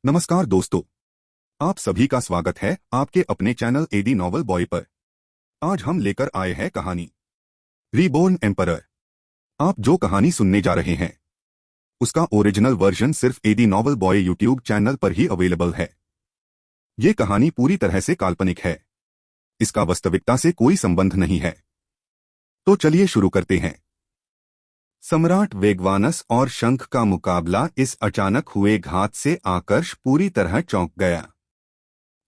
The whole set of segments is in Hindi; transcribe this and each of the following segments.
नमस्कार दोस्तों, आप सभी का स्वागत है आपके अपने चैनल एडी नॉवल बॉय पर। आज हम लेकर आए हैं कहानी रीबोर्न एम्परर। आप जो कहानी सुनने जा रहे हैं उसका ओरिजिनल वर्जन सिर्फ AD novel boy YouTube channel पर ही अवेलेबल है। ये कहानी पूरी तरह से काल्पनिक है, इसका वास्तविकता से कोई संबंध नहीं है। तो चलिए शुरू करते हैं। सम्राट वेगवानस और शंख का मुकाबला। इस अचानक हुए घात से आकर्ष पूरी तरह चौंक गया।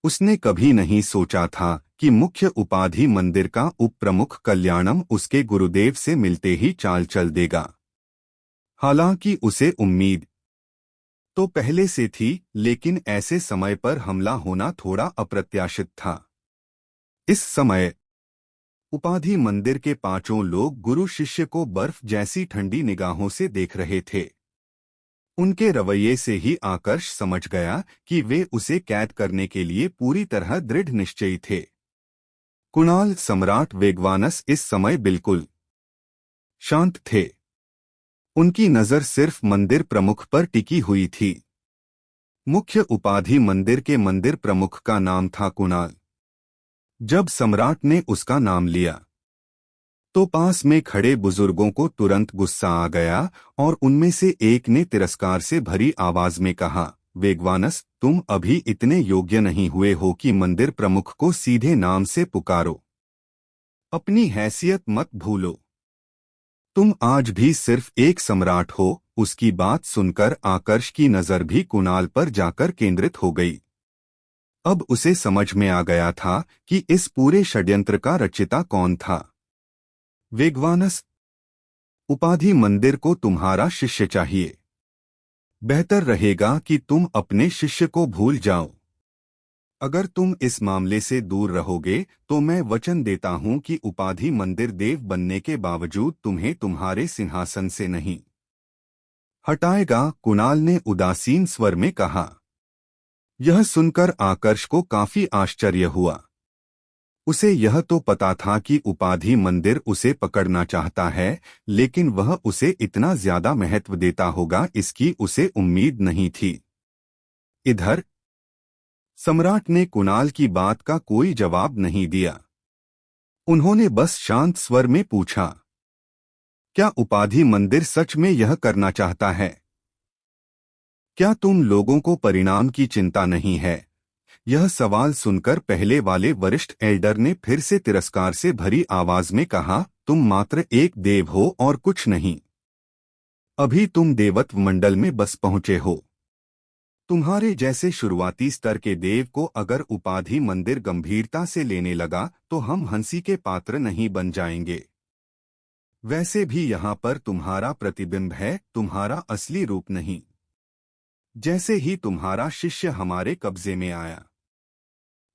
उसने कभी नहीं सोचा था कि मुख्य उपाधि मंदिर का उप प्रमुख कल्याणम उसके गुरुदेव से मिलते ही चाल चल देगा। हालांकि उसे उम्मीद तो पहले से थी, लेकिन ऐसे समय पर हमला होना थोड़ा अप्रत्याशित था। इस समय उपाधि मंदिर के पांचों लोग गुरु शिष्य को बर्फ जैसी ठंडी निगाहों से देख रहे थे। उनके रवैये से ही आकर्ष समझ गया कि वे उसे कैद करने के लिए पूरी तरह दृढ़ निश्चयी थे। कुणाल सम्राट वेगवानस इस समय बिल्कुल शांत थे। उनकी नजर सिर्फ मंदिर प्रमुख पर टिकी हुई थी। मुख्य उपाधि मंदिर के मंदिर प्रमुख का नाम था कुणाल। जब सम्राट ने उसका नाम लिया तो पास में खड़े बुजुर्गों को तुरंत गुस्सा आ गया और उनमें से एक ने तिरस्कार से भरी आवाज में कहा, वेगवानस, तुम अभी इतने योग्य नहीं हुए हो कि मंदिर प्रमुख को सीधे नाम से पुकारो। अपनी हैसियत मत भूलो। तुम आज भी सिर्फ एक सम्राट हो। उसकी बात सुनकर आकर्ष की नजर भी कुणाल पर जाकर केंद्रित हो गई। अब उसे समझ में आ गया था कि इस पूरे षड्यंत्र का रचिता कौन था। वेगवानस, उपाधि मंदिर को तुम्हारा शिष्य चाहिए। बेहतर रहेगा कि तुम अपने शिष्य को भूल जाओ। अगर तुम इस मामले से दूर रहोगे तो मैं वचन देता हूं कि उपाधि मंदिर देव बनने के बावजूद तुम्हें तुम्हारे सिंहासन से नहीं हटाएगा। कुणाल ने उदासीन स्वर में कहा। यह सुनकर आकर्ष को काफी आश्चर्य हुआ। उसे यह तो पता था कि उपाधि मंदिर उसे पकड़ना चाहता है, लेकिन वह उसे इतना ज्यादा महत्व देता होगा इसकी उसे उम्मीद नहीं थी। इधर सम्राट ने कुणाल की बात का कोई जवाब नहीं दिया। उन्होंने बस शांत स्वर में पूछा, क्या उपाधि मंदिर सच में यह करना चाहता है? क्या तुम लोगों को परिणाम की चिंता नहीं है? यह सवाल सुनकर पहले वाले वरिष्ठ एल्डर ने फिर से तिरस्कार से भरी आवाज में कहा, तुम मात्र एक देव हो और कुछ नहीं। अभी तुम देवत्व मंडल में बस पहुंचे हो। तुम्हारे जैसे शुरुआती स्तर के देव को अगर उपाधि मंदिर गंभीरता से लेने लगा तो हम हंसी के पात्र नहीं बन जाएंगे। वैसे भी यहाँ पर तुम्हारा प्रतिबिंब है, तुम्हारा असली रूप नहीं। जैसे ही तुम्हारा शिष्य हमारे कब्जे में आया,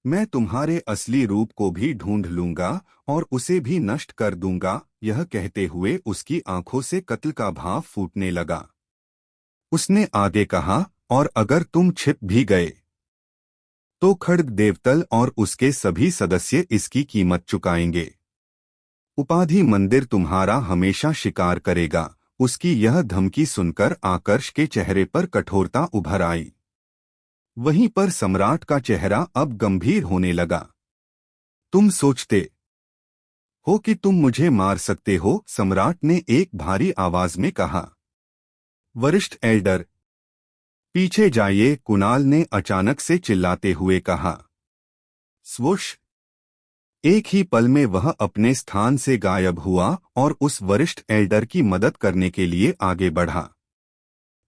मैं तुम्हारे असली रूप को भी ढूंढ लूंगा और उसे भी नष्ट कर दूंगा। यह कहते हुए उसकी आंखों से कत्ल का भाव फूटने लगा। उसने आगे कहा, और अगर तुम छिप भी गए तो खड्ग देवतल और उसके सभी सदस्य इसकी कीमत चुकाएंगे। उपाधि मंदिर तुम्हारा हमेशा शिकार करेगा। उसकी यह धमकी सुनकर आकर्ष के चेहरे पर कठोरता उभर आई। वहीं पर सम्राट का चेहरा अब गंभीर होने लगा। तुम सोचते हो कि तुम मुझे मार सकते हो? सम्राट ने एक भारी आवाज में कहा। वरिष्ठ एल्डर, पीछे जाइए, कुणाल ने अचानक से चिल्लाते हुए कहा। स्वुश! एक ही पल में वह अपने स्थान से गायब हुआ और उस वरिष्ठ एल्डर की मदद करने के लिए आगे बढ़ा।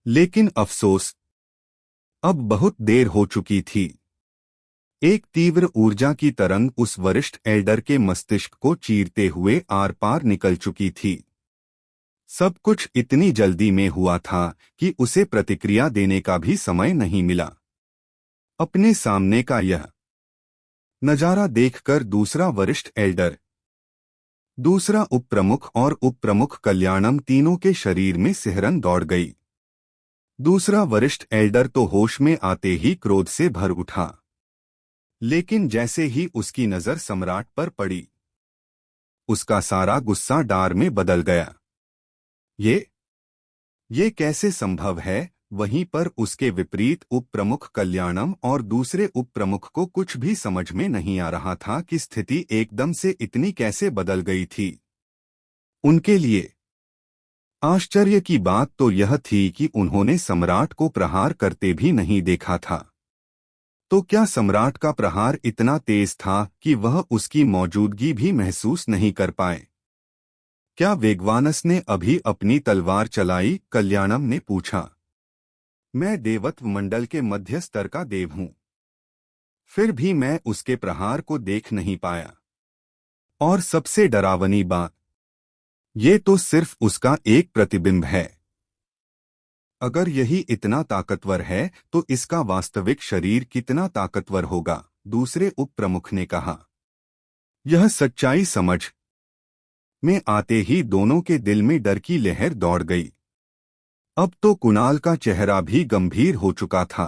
लेकिन अफसोस, अब बहुत देर हो चुकी थी। एक तीव्र ऊर्जा की तरंग उस वरिष्ठ एल्डर के मस्तिष्क को चीरते हुए आर पार निकल चुकी थी। सब कुछ इतनी जल्दी में हुआ था कि उसे प्रतिक्रिया देने का भी समय नहीं मिला। अपने सामने का यह नजारा देखकर दूसरा वरिष्ठ एल्डर, दूसरा उपप्रमुख और उपप्रमुख कल्याणम तीनों के शरीर में सिहरन दौड़ गई। दूसरा वरिष्ठ एल्डर तो होश में आते ही क्रोध से भर उठा, लेकिन जैसे ही उसकी नजर सम्राट पर पड़ी, उसका सारा गुस्सा डार में बदल गया। ये कैसे संभव है? वहीं पर उसके विपरीत उप प्रमुख कल्याणम और दूसरे उप प्रमुख को कुछ भी समझ में नहीं आ रहा था कि स्थिति एकदम से इतनी कैसे बदल गई थी। उनके लिए आश्चर्य की बात तो यह थी कि उन्होंने सम्राट को प्रहार करते भी नहीं देखा था। तो क्या सम्राट का प्रहार इतना तेज था कि वह उसकी मौजूदगी भी महसूस नहीं कर पाए? क्या वेगवानस ने अभी अपनी तलवार चलाई? कल्याणम ने पूछा। मैं देवत्व मंडल के मध्य स्तर का देव हूं, फिर भी मैं उसके प्रहार को देख नहीं पाया। और सबसे डरावनी बात, ये तो सिर्फ उसका एक प्रतिबिंब है। अगर यही इतना ताकतवर है तो इसका वास्तविक शरीर कितना ताकतवर होगा? दूसरे उप प्रमुख ने कहा। यह सच्चाई समझ में आते ही दोनों के दिल में डर की लहर दौड़ गई। अब तो कुणाल का चेहरा भी गंभीर हो चुका था।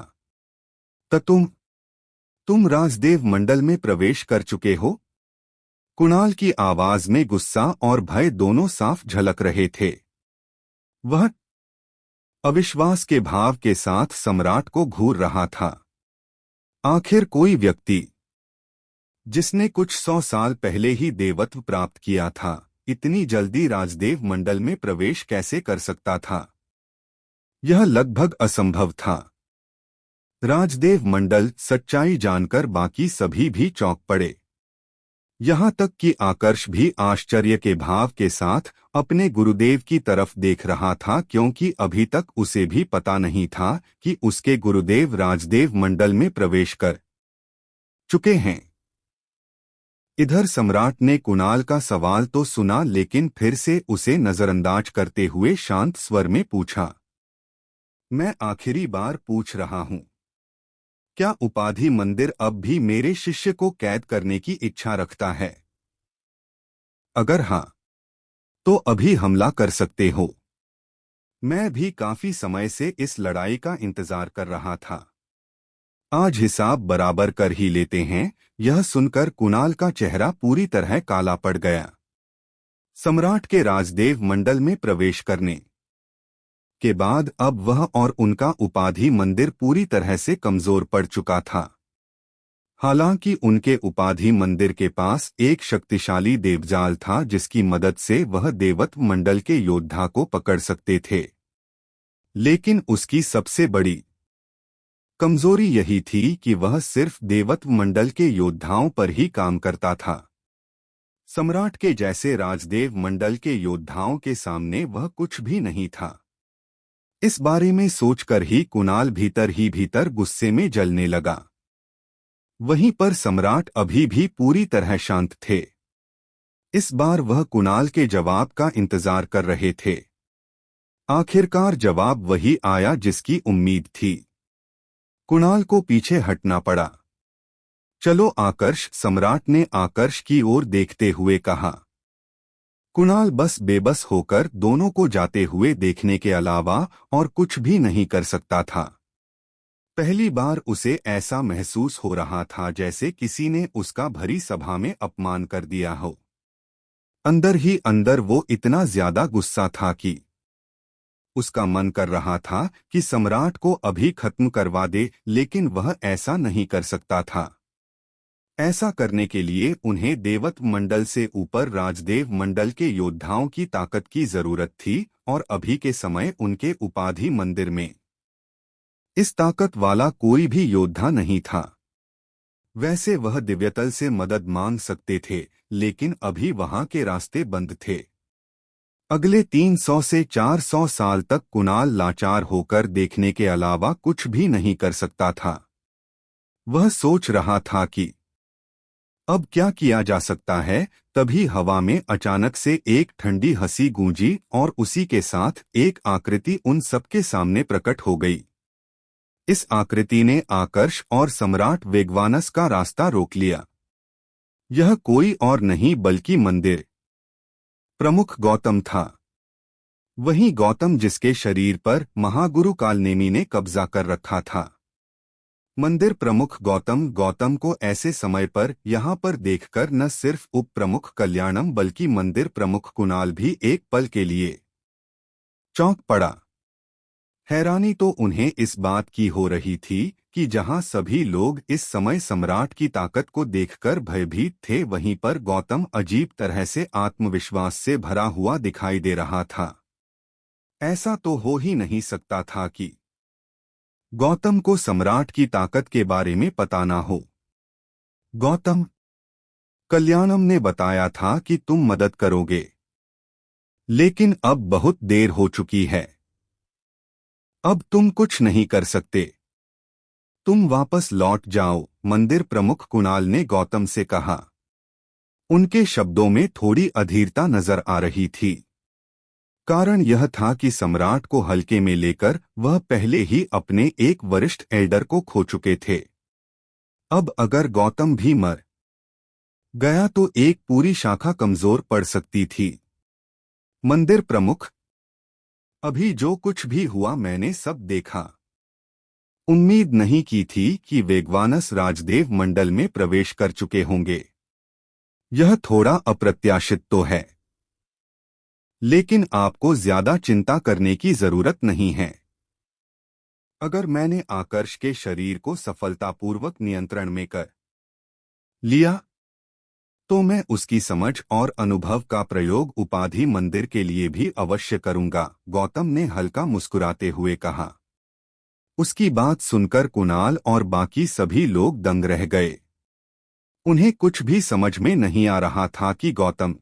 तुम राजदेव मंडल में प्रवेश कर चुके हो? कुणाल की आवाज में गुस्सा और भय दोनों साफ झलक रहे थे। वह अविश्वास के भाव के साथ सम्राट को घूर रहा था। आखिर कोई व्यक्ति जिसने कुछ 100 साल पहले ही देवत्व प्राप्त किया था, इतनी जल्दी राजदेव मंडल में प्रवेश कैसे कर सकता था? यह लगभग असंभव था। राजदेव मंडल सच्चाई जानकर बाकी सभी भी चौंक पड़े। यहाँ तक कि आकर्ष भी आश्चर्य के भाव के साथ अपने गुरुदेव की तरफ देख रहा था, क्योंकि अभी तक उसे भी पता नहीं था कि उसके गुरुदेव राजदेव मंडल में प्रवेश कर चुके हैं। इधर सम्राट ने कुणाल का सवाल तो सुना, लेकिन फिर से उसे नजरअंदाज करते हुए शांत स्वर में पूछा। मैं आखिरी बार पूछ रहा हूं, क्या उपाधि मंदिर अब भी मेरे शिष्य को कैद करने की इच्छा रखता है? अगर हाँ, तो अभी हमला कर सकते हो। मैं भी काफी समय से इस लड़ाई का इंतजार कर रहा था। आज हिसाब बराबर कर ही लेते हैं। यह सुनकर कुणाल का चेहरा पूरी तरह काला पड़ गया। सम्राट के राजदेव मंडल में प्रवेश करने के बाद अब वह और उनका उपाधि मंदिर पूरी तरह से कमजोर पड़ चुका था। हालांकि उनके उपाधि मंदिर के पास एक शक्तिशाली देवजाल था, जिसकी मदद से वह देवत्व मंडल के योद्धा को पकड़ सकते थे। लेकिन उसकी सबसे बड़ी कमजोरी यही थी कि वह सिर्फ देवत्व मंडल के योद्धाओं पर ही काम करता था। सम्राट के जैसे राजदेव मंडल के योद्धाओं के सामने वह कुछ भी नहीं था। इस बारे में सोचकर ही कुणाल भीतर ही भीतर गुस्से में जलने लगा। वहीं पर सम्राट अभी भी पूरी तरह शांत थे। इस बार वह कुणाल के जवाब का इंतजार कर रहे थे। आखिरकार जवाब वही आया जिसकी उम्मीद थी। कुणाल को पीछे हटना पड़ा। चलो आकर्ष, सम्राट ने आकर्ष की ओर देखते हुए कहा। कुणाल बस बेबस होकर दोनों को जाते हुए देखने के अलावा और कुछ भी नहीं कर सकता था। पहली बार उसे ऐसा महसूस हो रहा था जैसे किसी ने उसका भरी सभा में अपमान कर दिया हो। अंदर ही अंदर वो इतना ज्यादा गुस्सा था कि उसका मन कर रहा था कि सम्राट को अभी खत्म करवा दे, लेकिन वह ऐसा नहीं कर सकता था। ऐसा करने के लिए उन्हें देवत्व मंडल से ऊपर राजदेव मंडल के योद्धाओं की ताकत की जरूरत थी, और अभी के समय उनके उपाधि मंदिर में इस ताकत वाला कोई भी योद्धा नहीं था। वैसे वह दिव्यतल से मदद मांग सकते थे, लेकिन अभी वहां के रास्ते बंद थे। अगले 300 से 400 साल तक कुणाल लाचार होकर देखने के अलावा कुछ भी नहीं कर सकता था। वह सोच रहा था कि अब क्या किया जा सकता है। तभी हवा में अचानक से एक ठंडी हंसी गूंजी और उसी के साथ एक आकृति उन सबके सामने प्रकट हो गई। इस आकृति ने आकर्ष और सम्राट वेगवानस का रास्ता रोक लिया। यह कोई और नहीं बल्कि मंदिर प्रमुख गौतम था। वही गौतम जिसके शरीर पर महागुरु कालनेमी ने कब्जा कर रखा था। मंदिर प्रमुख गौतम को ऐसे समय पर यहाँ पर देखकर न सिर्फ उप प्रमुख कल्याणम बल्कि मंदिर प्रमुख कुणाल भी एक पल के लिए चौंक पड़ा। हैरानी तो उन्हें इस बात की हो रही थी कि जहां सभी लोग इस समय सम्राट की ताकत को देखकर भयभीत थे, वहीं पर गौतम अजीब तरह से आत्मविश्वास से भरा हुआ दिखाई दे रहा था। ऐसा तो हो ही नहीं सकता था कि गौतम को सम्राट की ताकत के बारे में पता ना हो। गौतम, कल्याणम ने बताया था कि तुम मदद करोगे, लेकिन अब बहुत देर हो चुकी है। अब तुम कुछ नहीं कर सकते। तुम वापस लौट जाओ, मंदिर प्रमुख कुणाल ने गौतम से कहा। उनके शब्दों में थोड़ी अधीरता नजर आ रही थी। कारण यह था कि सम्राट को हल्के में लेकर वह पहले ही अपने एक वरिष्ठ एल्डर को खो चुके थे। अब अगर गौतम भी मर गया तो एक पूरी शाखा कमजोर पड़ सकती थी। मंदिर प्रमुख, अभी जो कुछ भी हुआ मैंने सब देखा। उम्मीद नहीं की थी कि वेगवानस राजदेव मंडल में प्रवेश कर चुके होंगे। यह थोड़ा अप्रत्याशित तो है, लेकिन आपको ज्यादा चिंता करने की जरूरत नहीं है। अगर मैंने आकर्ष के शरीर को सफलतापूर्वक नियंत्रण में कर लिया तो मैं उसकी समझ और अनुभव का प्रयोग उपाधि मंदिर के लिए भी अवश्य करूंगा, गौतम ने हल्का मुस्कुराते हुए कहा। उसकी बात सुनकर कुणाल और बाकी सभी लोग दंग रह गए। उन्हें कुछ भी समझ में नहीं आ रहा था कि गौतम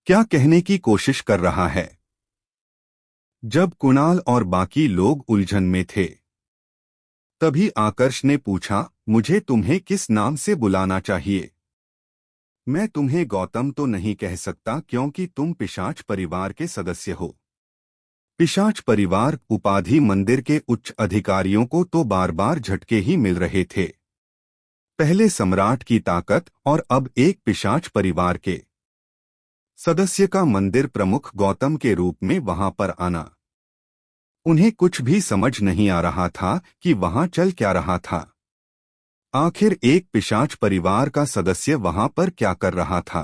क्या कहने की कोशिश कर रहा है। जब कुणाल और बाकी लोग उलझन में थे, तभी आकर्ष ने पूछा, मुझे तुम्हें किस नाम से बुलाना चाहिए? मैं तुम्हें गौतम तो नहीं कह सकता क्योंकि तुम पिशाच परिवार के सदस्य हो। पिशाच परिवार उपाधि मंदिर के उच्च अधिकारियों को तो बार बार झटके ही मिल रहे थे। पहले सम्राट की ताकत और अब एक पिशाच परिवार के सदस्य का मंदिर प्रमुख गौतम के रूप में वहां पर आना। उन्हें कुछ भी समझ नहीं आ रहा था कि वहां चल क्या रहा था। आखिर एक पिशाच परिवार का सदस्य वहां पर क्या कर रहा था।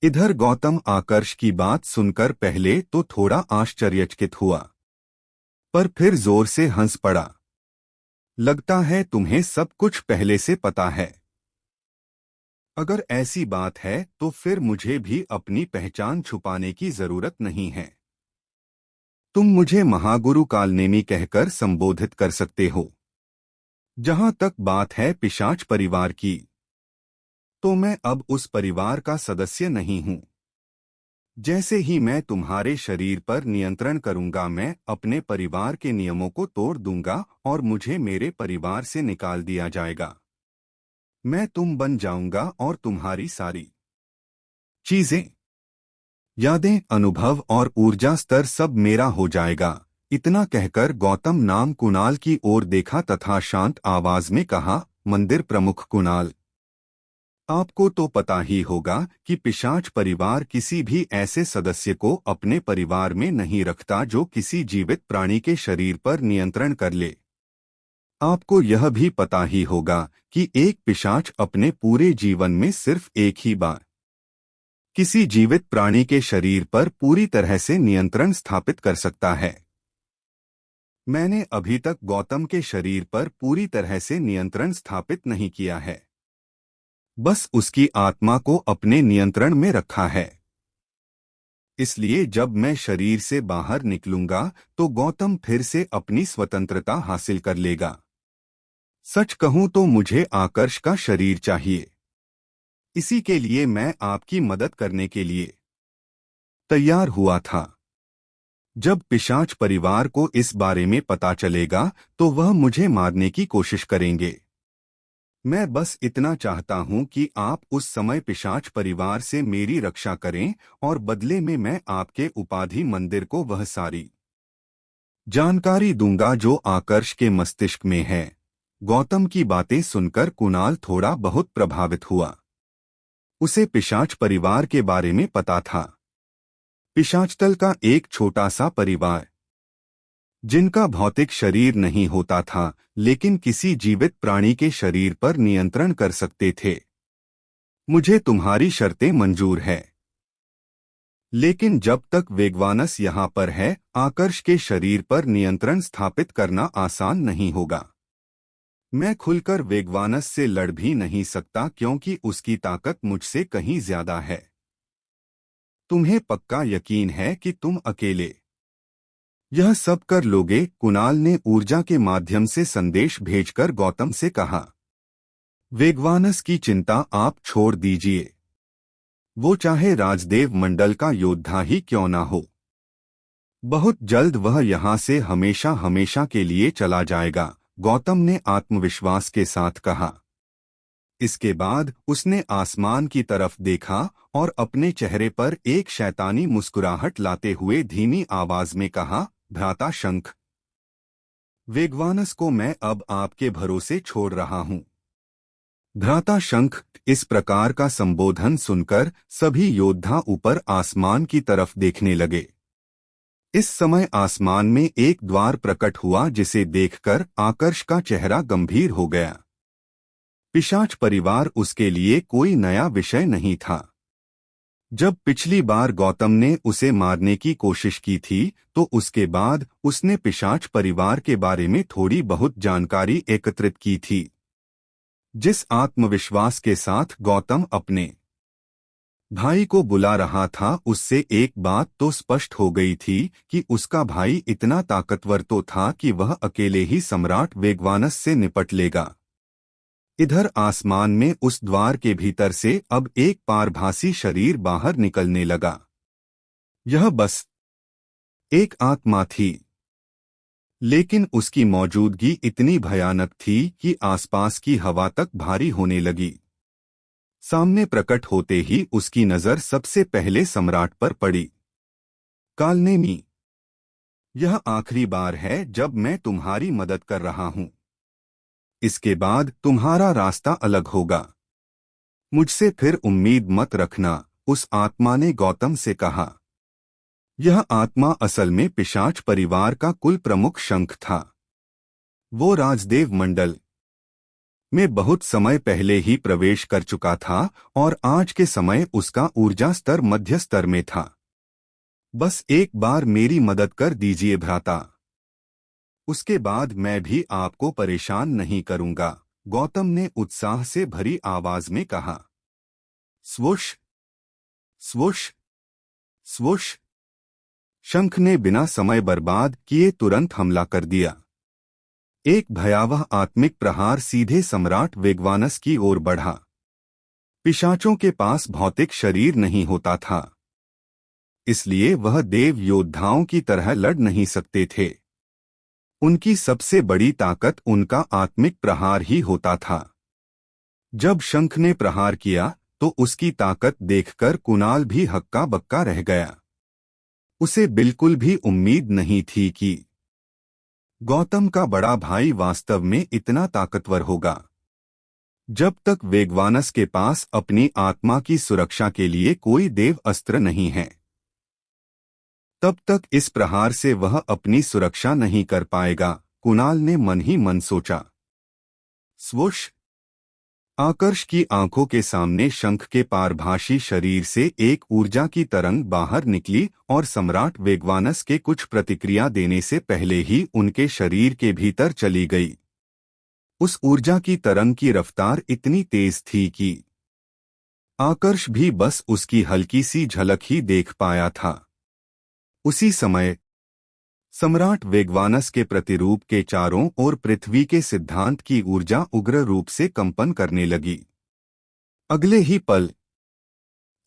इधर गौतम आकर्ष की बात सुनकर पहले तो थोड़ा आश्चर्यचकित हुआ, पर फिर जोर से हंस पड़ा। लगता है तुम्हें सब कुछ पहले से पता है। अगर ऐसी बात है तो फिर मुझे भी अपनी पहचान छुपाने की जरूरत नहीं है। तुम मुझे महागुरु कालनेमी कहकर संबोधित कर सकते हो। जहां तक बात है पिशाच परिवार की, तो मैं अब उस परिवार का सदस्य नहीं हूं। जैसे ही मैं तुम्हारे शरीर पर नियंत्रण करूंगा, मैं अपने परिवार के नियमों को तोड़ दूंगा और मुझे मेरे परिवार से निकाल दिया जाएगा। मैं तुम बन जाऊंगा और तुम्हारी सारी चीजें, यादें, अनुभव और ऊर्जा स्तर सब मेरा हो जाएगा। इतना कहकर गौतम नाम कुणाल की ओर देखा तथा शांत आवाज में कहा, मंदिर प्रमुख कुणाल, आपको तो पता ही होगा कि पिशाच परिवार किसी भी ऐसे सदस्य को अपने परिवार में नहीं रखता जो किसी जीवित प्राणी के शरीर पर नियंत्रण कर ले। आपको यह भी पता ही होगा कि एक पिशाच अपने पूरे जीवन में सिर्फ एक ही बार किसी जीवित प्राणी के शरीर पर पूरी तरह से नियंत्रण स्थापित कर सकता है। मैंने अभी तक गौतम के शरीर पर पूरी तरह से नियंत्रण स्थापित नहीं किया है, बस उसकी आत्मा को अपने नियंत्रण में रखा है। इसलिए जब मैं शरीर से बाहर निकलूंगा तो गौतम फिर से अपनी स्वतंत्रता हासिल कर लेगा। सच कहूं तो मुझे आकर्ष का शरीर चाहिए। इसी के लिए मैं आपकी मदद करने के लिए तैयार हुआ था। जब पिशाच परिवार को इस बारे में पता चलेगा तो वह मुझे मारने की कोशिश करेंगे। मैं बस इतना चाहता हूं कि आप उस समय पिशाच परिवार से मेरी रक्षा करें और बदले में मैं आपके उपाधि मंदिर को वह सारी जानकारी दूंगा जो आकर्ष के मस्तिष्क में है। गौतम की बातें सुनकर कुणाल थोड़ा बहुत प्रभावित हुआ। उसे पिशाच परिवार के बारे में पता था। पिशाचतल का एक छोटा सा परिवार, जिनका भौतिक शरीर नहीं होता था लेकिन किसी जीवित प्राणी के शरीर पर नियंत्रण कर सकते थे। मुझे तुम्हारी शर्तें मंजूर है। लेकिन जब तक वेगवानस यहाँ पर है, आकर्ष के शरीर पर नियंत्रण स्थापित करना आसान नहीं होगा। मैं खुलकर वेगवानस से लड़ भी नहीं सकता क्योंकि उसकी ताकत मुझसे कहीं ज्यादा है। तुम्हें पक्का यकीन है कि तुम अकेले यह सब कर लोगे? कुणाल ने ऊर्जा के माध्यम से संदेश भेजकर गौतम से कहा। वेगवानस की चिंता आप छोड़ दीजिए, वो चाहे राजदेव मंडल का योद्धा ही क्यों ना हो, बहुत जल्द वह यहाँ से हमेशा हमेशा के लिए चला जाएगा, गौतम ने आत्मविश्वास के साथ कहा। इसके बाद उसने आसमान की तरफ देखा और अपने चेहरे पर एक शैतानी मुस्कुराहट लाते हुए धीमी आवाज में कहा, भ्राता शंख, वेगवानस को मैं अब आपके भरोसे छोड़ रहा हूँ। भ्राता शंख, इस प्रकार का संबोधन सुनकर सभी योद्धा ऊपर आसमान की तरफ देखने लगे। इस समय आसमान में एक द्वार प्रकट हुआ जिसे देखकर आकर्ष का चेहरा गंभीर हो गया। पिशाच परिवार उसके लिए कोई नया विषय नहीं था। जब पिछली बार गौतम ने उसे मारने की कोशिश की थी तो उसके बाद उसने पिशाच परिवार के बारे में थोड़ी बहुत जानकारी एकत्रित की थी। जिस आत्मविश्वास के साथ गौतम अपने भाई को बुला रहा था, उससे एक बात तो स्पष्ट हो गई थी कि उसका भाई इतना ताकतवर तो था कि वह अकेले ही सम्राट वेगवानस से निपट लेगा। इधर आसमान में उस द्वार के भीतर से अब एक पारभासी शरीर बाहर निकलने लगा। यह बस एक आत्मा थी, लेकिन उसकी मौजूदगी इतनी भयानक थी कि आसपास की हवा तक भारी होने लगी। सामने प्रकट होते ही उसकी नजर सबसे पहले सम्राट पर पड़ी। कालनेमी, यह आखिरी बार है जब मैं तुम्हारी मदद कर रहा हूं। इसके बाद तुम्हारा रास्ता अलग होगा। मुझसे फिर उम्मीद मत रखना, उस आत्मा ने गौतम से कहा। यह आत्मा असल में पिशाच परिवार का कुल प्रमुख शंख था। वो राजदेव मंडल में बहुत समय पहले ही प्रवेश कर चुका था और आज के समय उसका ऊर्जा स्तर मध्य स्तर में था। बस एक बार मेरी मदद कर दीजिए भ्राता, उसके बाद मैं भी आपको परेशान नहीं करूंगा, गौतम ने उत्साह से भरी आवाज में कहा। स्वुश स्वुश स्वुश, शंख ने बिना समय बर्बाद किए तुरंत हमला कर दिया। एक भयावह आत्मिक प्रहार सीधे सम्राट वेगवानस की ओर बढ़ा। पिशाचों के पास भौतिक शरीर नहीं होता था, इसलिए वह देव योद्धाओं की तरह लड़ नहीं सकते थे। उनकी सबसे बड़ी ताकत उनका आत्मिक प्रहार ही होता था। जब शंख ने प्रहार किया तो उसकी ताकत देखकर कुणाल भी हक्का बक्का रह गया। उसे बिल्कुल भी उम्मीद नहीं थी कि गौतम का बड़ा भाई वास्तव में इतना ताकतवर होगा। जब तक वेगवानस के पास अपनी आत्मा की सुरक्षा के लिए कोई देव अस्त्र नहीं है, तब तक इस प्रहार से वह अपनी सुरक्षा नहीं कर पाएगा, कुणाल ने मन ही मन सोचा। स्वुश, आकर्ष की आंखों के सामने शंख के पारभासी शरीर से एक ऊर्जा की तरंग बाहर निकली और सम्राट वेगवानस के कुछ प्रतिक्रिया देने से पहले ही उनके शरीर के भीतर चली गई। उस ऊर्जा की तरंग की रफ्तार इतनी तेज थी कि आकर्ष भी बस उसकी हल्की सी झलक ही देख पाया था। उसी समय सम्राट वेगवानस के प्रतिरूप के चारों ओर पृथ्वी के सिद्धांत की ऊर्जा उग्र रूप से कंपन करने लगी। अगले ही पल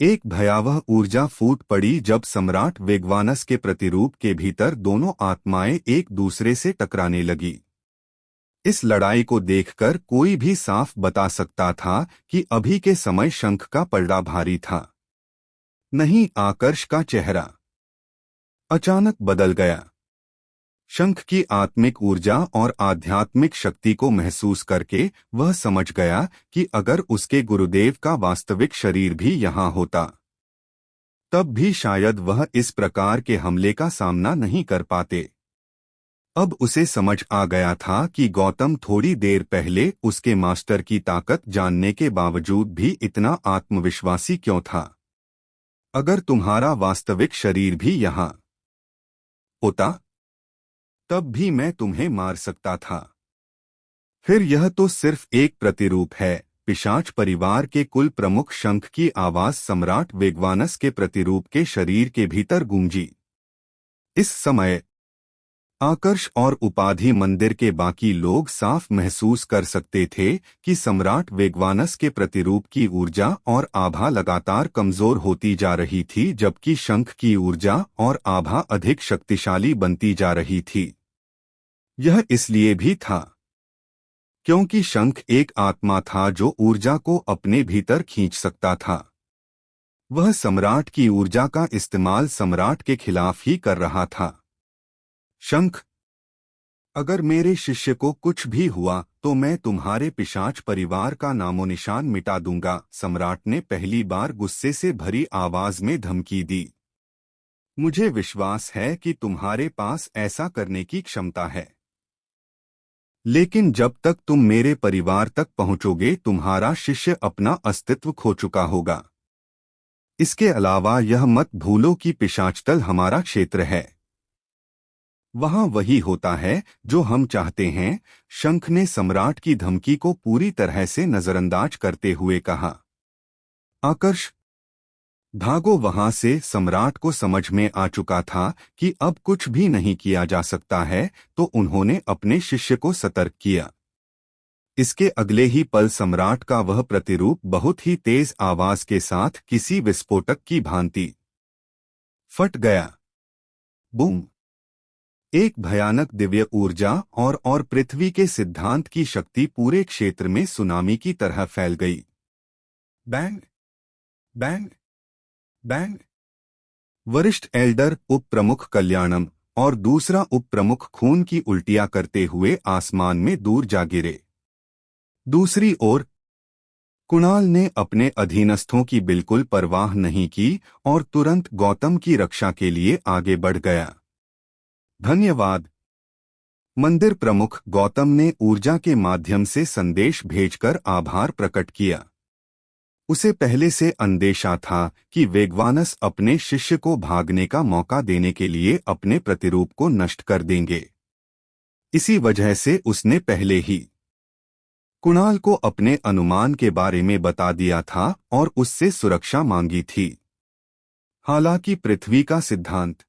एक भयावह ऊर्जा फूट पड़ी जब सम्राट वेगवानस के प्रतिरूप के भीतर दोनों आत्माएं एक दूसरे से टकराने लगी। इस लड़ाई को देखकर कोई भी साफ बता सकता था कि अभी के समय शंख का पलड़ा भारी था। नहीं, आकर्ष का चेहरा अचानक बदल गया। शंख की आत्मिक ऊर्जा और आध्यात्मिक शक्ति को महसूस करके वह समझ गया कि अगर उसके गुरुदेव का वास्तविक शरीर भी यहाँ होता, तब भी शायद वह इस प्रकार के हमले का सामना नहीं कर पाते। अब उसे समझ आ गया था कि गौतम थोड़ी देर पहले उसके मास्टर की ताकत जानने के बावजूद भी इतना आत्मविश्वासी क्यों था। अगर तुम्हारा वास्तविक शरीर भी यहाँ होता तब भी मैं तुम्हें मार सकता था। फिर यह तो सिर्फ एक प्रतिरूप है। पिशाच परिवार के कुल प्रमुख शंख की आवाज सम्राट वेगवानस के प्रतिरूप के शरीर के भीतर गूंजी। इस समय आकर्ष और उपाधि मंदिर के बाकी लोग साफ महसूस कर सकते थे कि सम्राट वेगवानस के प्रतिरूप की ऊर्जा और आभा लगातार कमजोर होती जा रही थी, जबकि शंख की ऊर्जा और आभा अधिक शक्तिशाली बनती जा रही थी। यह इसलिए भी था क्योंकि शंख एक आत्मा था जो ऊर्जा को अपने भीतर खींच सकता था। वह सम्राट की ऊर्जा का इस्तेमाल सम्राट के खिलाफ ही कर रहा था। शंख, अगर मेरे शिष्य को कुछ भी हुआ तो मैं तुम्हारे पिशाच परिवार का नामो निशान मिटा दूंगा, सम्राट ने पहली बार गुस्से से भरी आवाज में धमकी दी। मुझे विश्वास है कि तुम्हारे पास ऐसा करने की क्षमता है, लेकिन जब तक तुम मेरे परिवार तक पहुंचोगे तुम्हारा शिष्य अपना अस्तित्व खो चुका होगा। इसके अलावा यह मत भूलो कि पिशाचतल हमारा क्षेत्र है। वहां वही होता है जो हम चाहते हैं। शंख ने सम्राट की धमकी को पूरी तरह से नजरअंदाज करते हुए कहा। आकर्ष, भागो वहां से। सम्राट को समझ में आ चुका था कि अब कुछ भी नहीं किया जा सकता है, तो उन्होंने अपने शिष्य को सतर्क किया। इसके अगले ही पल सम्राट का वह प्रतिरूप बहुत ही तेज आवाज के साथ किसी विस्फोटक की भांति फट गया। बूम! एक भयानक दिव्य ऊर्जा और पृथ्वी के सिद्धांत की शक्ति पूरे क्षेत्र में सुनामी की तरह फैल गई। Bang bang bang! वरिष्ठ एल्डर उप प्रमुख कल्याणम और दूसरा उप प्रमुख खून की उल्टियां करते हुए आसमान में दूर जा गिरे। दूसरी ओर कुणाल ने अपने अधीनस्थों की बिल्कुल परवाह नहीं की और तुरंत गौतम की रक्षा के लिए आगे बढ़ गया। धन्यवाद। मंदिर प्रमुख गौतम ने ऊर्जा के माध्यम से संदेश भेजकर आभार प्रकट किया। उसे पहले से अंदेशा था कि वेगवानस अपने शिष्य को भागने का मौका देने के लिए अपने प्रतिरूप को नष्ट कर देंगे। इसी वजह से उसने पहले ही कुणाल को अपने अनुमान के बारे में बता दिया था और उससे सुरक्षा मांगी थी। हालांकि पृथ्वी का सिद्धांत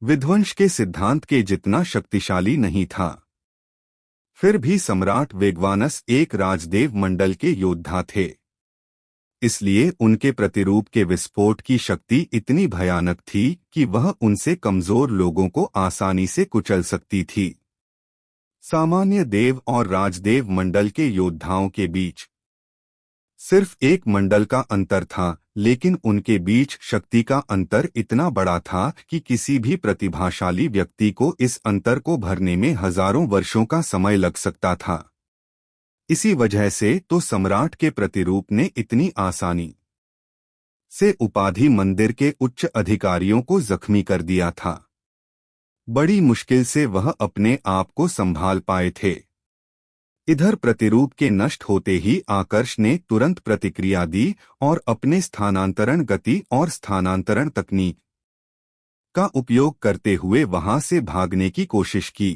विध्वंस के सिद्धांत के जितना शक्तिशाली नहीं था, फिर भी सम्राट वेगवानस एक राजदेव मंडल के योद्धा थे। इसलिए उनके प्रतिरूप के विस्फोट की शक्ति इतनी भयानक थी कि वह उनसे कमजोर लोगों को आसानी से कुचल सकती थी। सामान्य देव और राजदेव मंडल के योद्धाओं के बीच सिर्फ एक मंडल का अंतर था, लेकिन उनके बीच शक्ति का अंतर इतना बड़ा था कि किसी भी प्रतिभाशाली व्यक्ति को इस अंतर को भरने में हजारों वर्षों का समय लग सकता था। इसी वजह से तो सम्राट के प्रतिरूप ने इतनी आसानी से उपाधि मंदिर के उच्च अधिकारियों को जख्मी कर दिया था। बड़ी मुश्किल से वह अपने आप को संभाल पाए थे। इधर प्रतिरूप के नष्ट होते ही आकर्ष ने तुरंत प्रतिक्रिया दी और अपने स्थानांतरण गति और स्थानांतरण तकनीक का उपयोग करते हुए वहां से भागने की कोशिश की।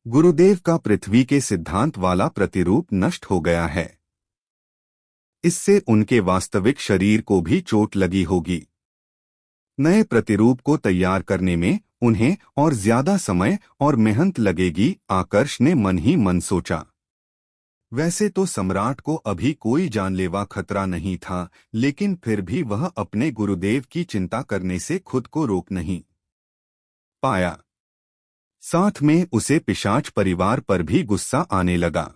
गुरुदेव का पृथ्वी के सिद्धांत वाला प्रतिरूप नष्ट हो गया है। इससे उनके वास्तविक शरीर को भी चोट लगी होगी। नए प्रतिरूप को तैयार करने में उन्हें और ज्यादा समय और मेहनत लगेगी, आकर्ष ने मन ही मन सोचा। वैसे तो सम्राट को अभी कोई जानलेवा खतरा नहीं था, लेकिन फिर भी वह अपने गुरुदेव की चिंता करने से खुद को रोक नहीं पाया। साथ में उसे पिशाच परिवार पर भी गुस्सा आने लगा।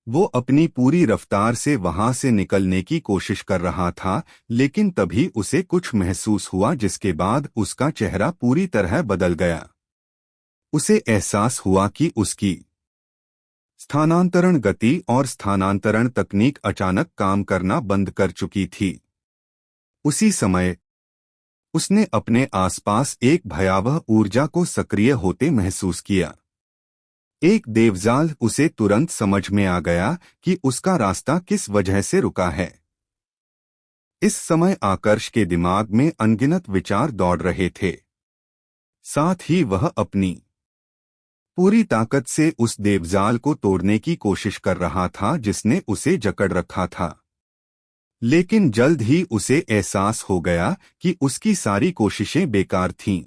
वो अपनी पूरी रफ्तार से वहां से निकलने की कोशिश कर रहा था, लेकिन तभी उसे कुछ महसूस हुआ जिसके बाद उसका चेहरा पूरी तरह बदल गया। उसे एहसास हुआ कि उसकी स्थानांतरण गति और स्थानांतरण तकनीक अचानक काम करना बंद कर चुकी थी। उसी समय उसने अपने आसपास एक भयावह ऊर्जा को सक्रिय होते महसूस किया। एक देवजाल। उसे तुरंत समझ में आ गया कि उसका रास्ता किस वजह से रुका है। इस समय आकर्ष के दिमाग में अनगिनत विचार दौड़ रहे थे। साथ ही वह अपनी पूरी ताकत से उस देवजाल को तोड़ने की कोशिश कर रहा था जिसने उसे जकड़ रखा था। लेकिन जल्द ही उसे एहसास हो गया कि उसकी सारी कोशिशें बेकार थीं।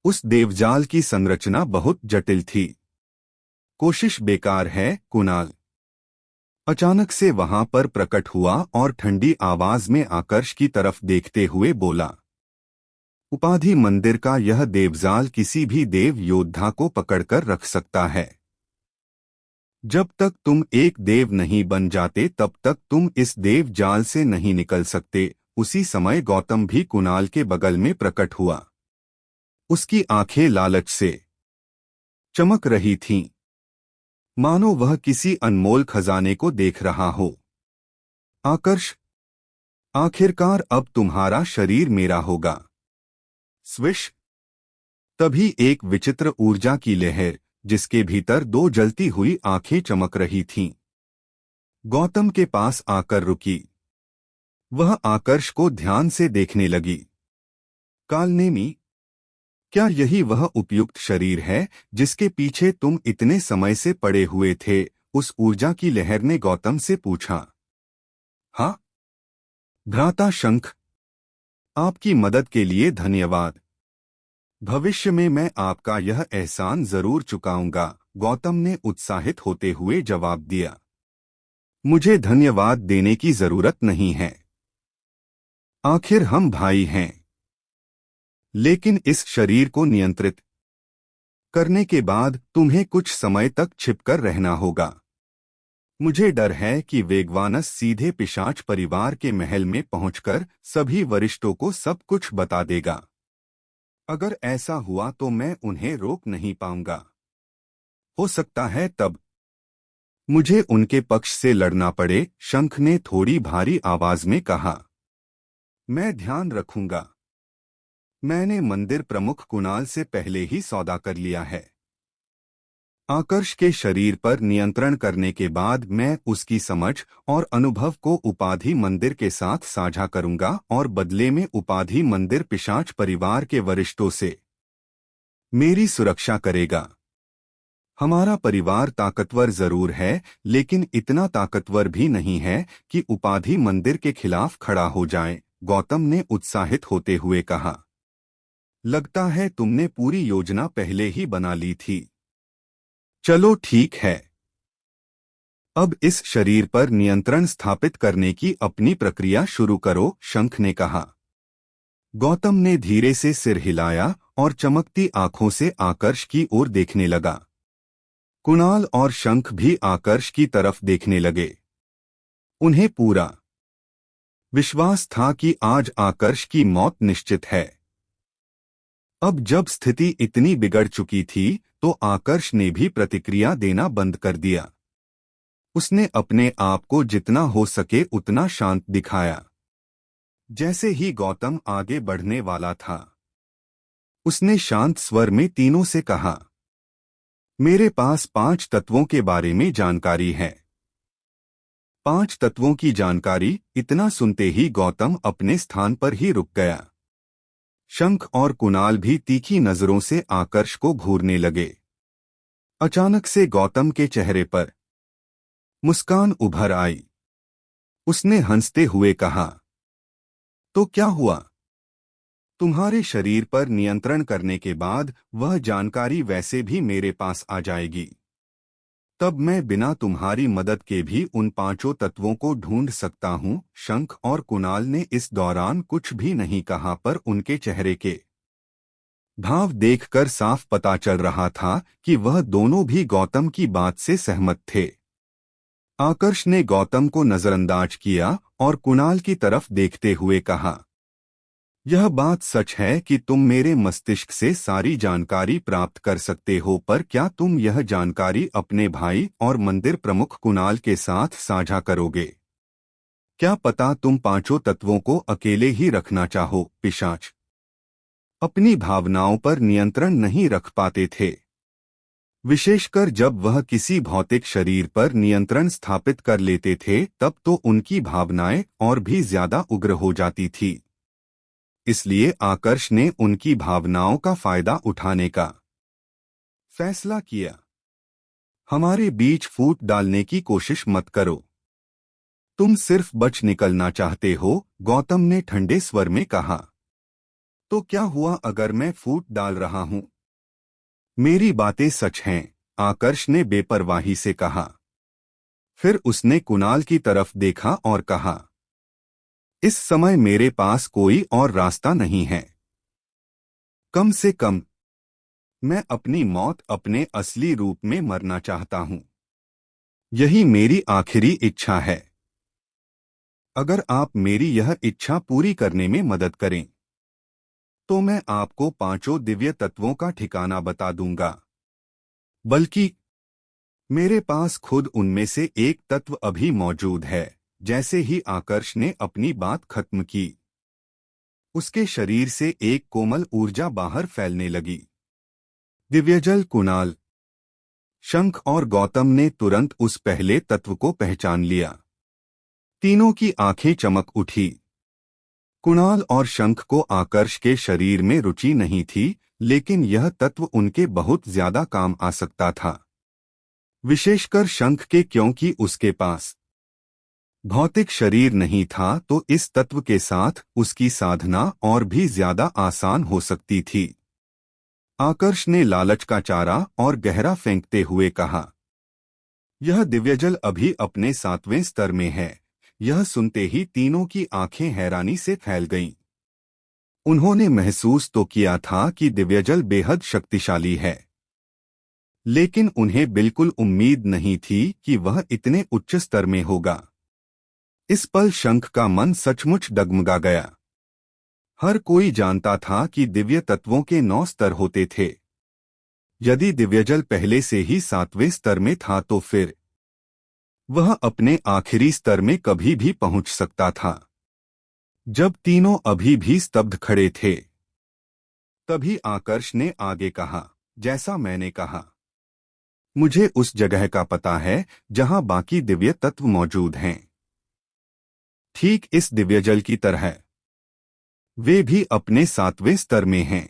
उस देवजाल की संरचना बहुत जटिल थी। कोशिश बेकार है, कुणाल अचानक से वहां पर प्रकट हुआ और ठंडी आवाज में आकर्ष की तरफ देखते हुए बोला। उपाधि मंदिर का यह देवजाल किसी भी देव योद्धा को पकड़कर रख सकता है। जब तक तुम एक देव नहीं बन जाते तब तक तुम इस देव जाल से नहीं निकल सकते। उसी समय गौतम भी कुणाल के बगल में प्रकट हुआ। उसकी आंखें लालच से चमक रही थीं, मानो वह किसी अनमोल खजाने को देख रहा हो। आकर्ष, आखिरकार अब तुम्हारा शरीर मेरा होगा। स्विश! तभी एक विचित्र ऊर्जा की लहर, जिसके भीतर दो जलती हुई आंखें चमक रही थीं, गौतम के पास आकर रुकी। वह आकर्ष को ध्यान से देखने लगी। कालनेमी, क्या यही वह उपयुक्त शरीर है जिसके पीछे तुम इतने समय से पड़े हुए थे? उस ऊर्जा की लहर ने गौतम से पूछा। हाँ भ्राता शंख, आपकी मदद के लिए धन्यवाद। भविष्य में मैं आपका यह एहसान जरूर चुकाऊंगा, गौतम ने उत्साहित होते हुए जवाब दिया। मुझे धन्यवाद देने की जरूरत नहीं है, आखिर हम भाई हैं। लेकिन इस शरीर को नियंत्रित करने के बाद तुम्हें कुछ समय तक छिपकर रहना होगा। मुझे डर है कि वेगवानस सीधे पिशाच परिवार के महल में पहुंचकर सभी वरिष्ठों को सब कुछ बता देगा। अगर ऐसा हुआ तो मैं उन्हें रोक नहीं पाऊंगा। हो सकता है तब मुझे उनके पक्ष से लड़ना पड़े, शंख ने थोड़ी भारी आवाज में कहा। मैं ध्यान रखूंगा। मैंने मंदिर प्रमुख कुणाल से पहले ही सौदा कर लिया है। आकर्ष के शरीर पर नियंत्रण करने के बाद मैं उसकी समझ और अनुभव को उपाधि मंदिर के साथ साझा करूंगा और बदले में उपाधि मंदिर पिशाच परिवार के वरिष्ठों से मेरी सुरक्षा करेगा। हमारा परिवार ताकतवर जरूर है, लेकिन इतना ताकतवर भी नहीं है कि उपाधि मंदिर के खिलाफ खड़ा हो जाए, गौतम ने उत्साहित होते हुए कहा। लगता है तुमने पूरी योजना पहले ही बना ली थी। चलो ठीक है, अब इस शरीर पर नियंत्रण स्थापित करने की अपनी प्रक्रिया शुरू करो, शंख ने कहा। गौतम ने धीरे से सिर हिलाया और चमकती आंखों से आकर्ष की ओर देखने लगा। कुणाल और शंख भी आकर्ष की तरफ देखने लगे। उन्हें पूरा विश्वास था कि आज आकर्ष की मौत निश्चित है। अब जब स्थिति इतनी बिगड़ चुकी थी तो आकर्ष ने भी प्रतिक्रिया देना बंद कर दिया। उसने अपने आप को जितना हो सके उतना शांत दिखाया। जैसे ही गौतम आगे बढ़ने वाला था, उसने शांत स्वर में तीनों से कहा, मेरे पास 5 तत्वों के बारे में जानकारी है। 5 तत्वों की जानकारी, इतना सुनते ही गौतम अपने स्थान पर ही रुक गया। शंख और कुणाल भी तीखी नजरों से आकर्ष को घूरने लगे। अचानक से गौतम के चेहरे पर मुस्कान उभर आई। उसने हंसते हुए कहा, तो क्या हुआ? तुम्हारे शरीर पर नियंत्रण करने के बाद वह जानकारी वैसे भी मेरे पास आ जाएगी। तब मैं बिना तुम्हारी मदद के भी उन 5 तत्वों को ढूंढ सकता हूं। शंख और कुणाल ने इस दौरान कुछ भी नहीं कहा, पर उनके चेहरे के भाव देखकर साफ पता चल रहा था कि वह दोनों भी गौतम की बात से सहमत थे। आकर्ष ने गौतम को नजरअंदाज किया और कुणाल की तरफ देखते हुए कहा, यह बात सच है कि तुम मेरे मस्तिष्क से सारी जानकारी प्राप्त कर सकते हो, पर क्या तुम यह जानकारी अपने भाई और मंदिर प्रमुख कुणाल के साथ साझा करोगे? क्या पता तुम 5 तत्वों को अकेले ही रखना चाहो? पिशाच अपनी भावनाओं पर नियंत्रण नहीं रख पाते थे। विशेषकर जब वह किसी भौतिक शरीर पर नियंत्रण स्थापित कर लेते थे, तब तो उनकी भावनाएं और भी ज्यादा उग्र हो जाती थी। इसलिए आकर्ष ने उनकी भावनाओं का फायदा उठाने का फैसला किया। हमारे बीच फूट डालने की कोशिश मत करो, तुम सिर्फ बच निकलना चाहते हो, गौतम ने ठंडे स्वर में कहा। तो क्या हुआ अगर मैं फूट डाल रहा हूं? मेरी बातें सच हैं, आकर्ष ने बेपरवाही से कहा। फिर उसने कुणाल की तरफ देखा और कहा, इस समय मेरे पास कोई और रास्ता नहीं है। कम से कम मैं अपनी मौत अपने असली रूप में मरना चाहता हूं। यही मेरी आखिरी इच्छा है। अगर आप मेरी यह इच्छा पूरी करने में मदद करें तो मैं आपको 5 दिव्य तत्वों का ठिकाना बता दूंगा। बल्कि मेरे पास खुद उनमें से एक तत्व अभी मौजूद है। जैसे ही आकर्ष ने अपनी बात खत्म की, उसके शरीर से एक कोमल ऊर्जा बाहर फैलने लगी। दिव्यजल, कुणाल, शंख और गौतम ने तुरंत उस पहले तत्व को पहचान लिया। तीनों की आंखें चमक उठी। कुणाल और शंख को आकर्ष के शरीर में रुचि नहीं थी, लेकिन यह तत्व उनके बहुत ज्यादा काम आ सकता था। विशेषकर शंख के, क्योंकि उसके पास भौतिक शरीर नहीं था, तो इस तत्व के साथ उसकी साधना और भी ज्यादा आसान हो सकती थी। आकर्ष ने लालच का चारा और गहरा फेंकते हुए कहा, यह दिव्यजल अभी अपने 7वें स्तर में है। यह सुनते ही तीनों की आंखें हैरानी से फैल गईं। उन्होंने महसूस तो किया था कि दिव्यजल बेहद शक्तिशाली है, लेकिन उन्हें बिल्कुल उम्मीद नहीं थी कि वह इतने उच्च स्तर में होगा। इस पल शंख का मन सचमुच डगमगा गया। हर कोई जानता था कि दिव्य तत्वों के 9 स्तर होते थे। यदि दिव्यजल पहले से ही 7वें स्तर में था, तो फिर वह अपने आखिरी स्तर में कभी भी पहुंच सकता था। जब तीनों अभी भी स्तब्ध खड़े थे, तभी आकर्ष ने आगे कहा, जैसा मैंने कहा, मुझे उस जगह का पता है जहां बाकी दिव्य तत्व मौजूद हैं। ठीक इस दिव्यजल की तरह वे भी अपने 7वें स्तर में हैं।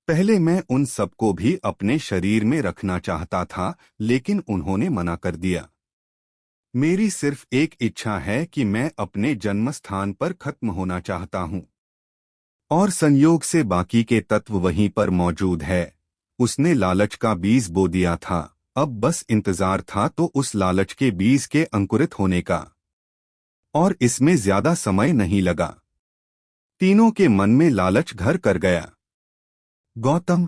पहले मैं उन सबको भी अपने शरीर में रखना चाहता था, लेकिन उन्होंने मना कर दिया। मेरी सिर्फ एक इच्छा है कि मैं अपने जन्म स्थान पर खत्म होना चाहता हूं, और संयोग से बाकी के तत्व वहीं पर मौजूद है। उसने लालच का बीज बो दिया था, अब बस इंतजार था तो उस लालच के बीज के अंकुरित होने का, और इसमें ज्यादा समय नहीं लगा। तीनों के मन में लालच घर कर गया। गौतम,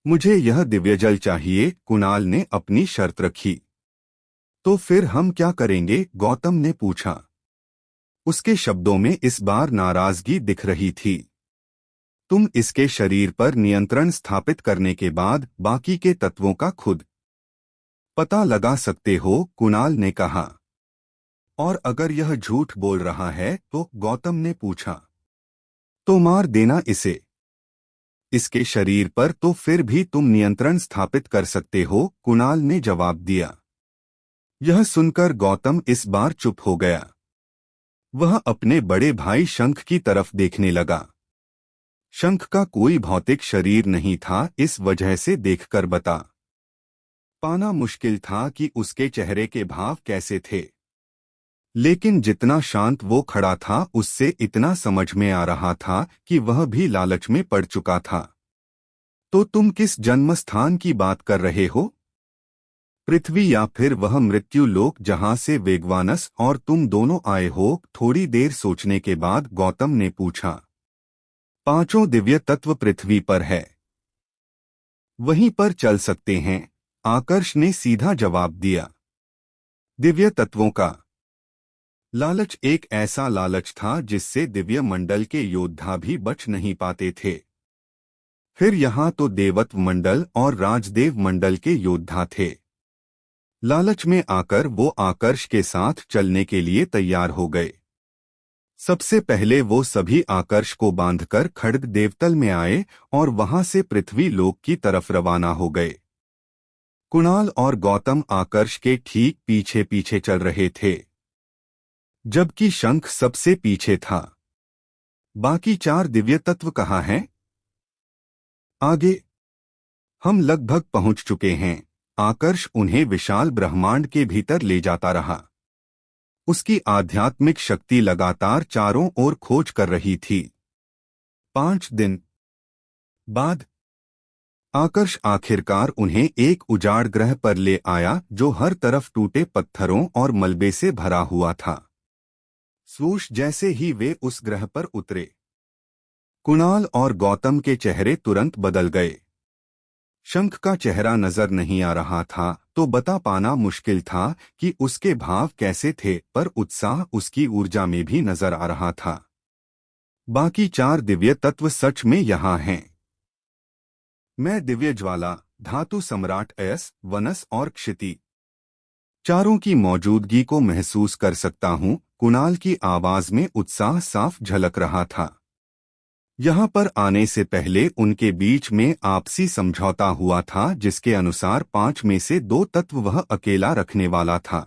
मुझे यह दिव्यजल चाहिए, कुणाल ने अपनी शर्त रखी। तो फिर हम क्या करेंगे? गौतम ने पूछा। उसके शब्दों में इस बार नाराजगी दिख रही थी। तुम इसके शरीर पर नियंत्रण स्थापित करने के बाद बाकी के तत्वों का खुद पता लगा सकते हो, कुणाल ने कहा। और अगर यह झूठ बोल रहा है तो? गौतम ने पूछा। तो मार देना इसे। इसके शरीर पर तो फिर भी तुम नियंत्रण स्थापित कर सकते हो, कुणाल ने जवाब दिया। यह सुनकर गौतम इस बार चुप हो गया। वह अपने बड़े भाई शंख की तरफ देखने लगा। शंख का कोई भौतिक शरीर नहीं था, इस वजह से देखकर बता पाना मुश्किल था कि उसके चेहरे के भाव कैसे थे। लेकिन जितना शांत वो खड़ा था, उससे इतना समझ में आ रहा था कि वह भी लालच में पड़ चुका था। तो तुम किस जन्म स्थान की बात कर रहे हो? पृथ्वी या फिर वह मृत्यु लोक जहां से वेगवानस और तुम दोनों आए हो? थोड़ी देर सोचने के बाद गौतम ने पूछा। 5 दिव्य तत्व पृथ्वी पर है, वहीं पर चल सकते हैं, आकर्ष ने सीधा जवाब दिया। दिव्य तत्वों का लालच एक ऐसा लालच था जिससे दिव्य मंडल के योद्धा भी बच नहीं पाते थे। फिर यहाँ तो देवत्व मंडल और राजदेव मंडल के योद्धा थे। लालच में आकर वो आकर्ष के साथ चलने के लिए तैयार हो गए। सबसे पहले वो सभी आकर्ष को बांधकर खड्ग देवतल में आए और वहां से पृथ्वी लोक की तरफ रवाना हो गए। कुणाल और गौतम आकर्ष के ठीक पीछे पीछे चल रहे थे, जबकि शंख सबसे पीछे था। बाकी 4 दिव्य तत्व कहाँ हैं? आगे। हम लगभग पहुंच चुके हैं। आकर्ष उन्हें विशाल ब्रह्मांड के भीतर ले जाता रहा। उसकी आध्यात्मिक शक्ति लगातार चारों ओर खोज कर रही थी। 5 दिन बाद आकर्ष आखिरकार उन्हें एक उजाड़ ग्रह पर ले आया जो हर तरफ टूटे पत्थरों और मलबे से भरा हुआ था। स्वूश जैसे ही वे उस ग्रह पर उतरे, कुणाल और गौतम के चेहरे तुरंत बदल गए। शंख का चेहरा नजर नहीं आ रहा था तो बता पाना मुश्किल था कि उसके भाव कैसे थे, पर उत्साह उसकी ऊर्जा में भी नजर आ रहा था। बाकी 4 दिव्य तत्व सच में यहाँ हैं। मैं दिव्य ज्वाला, धातु सम्राट अयस, वनस और क्षिति, चारों की मौजूदगी को महसूस कर सकता हूँ। कुणाल की आवाज में उत्साह साफ झलक रहा था। यहाँ पर आने से पहले उनके बीच में आपसी समझौता हुआ था जिसके अनुसार 5 में से 2 तत्व वह अकेला रखने वाला था।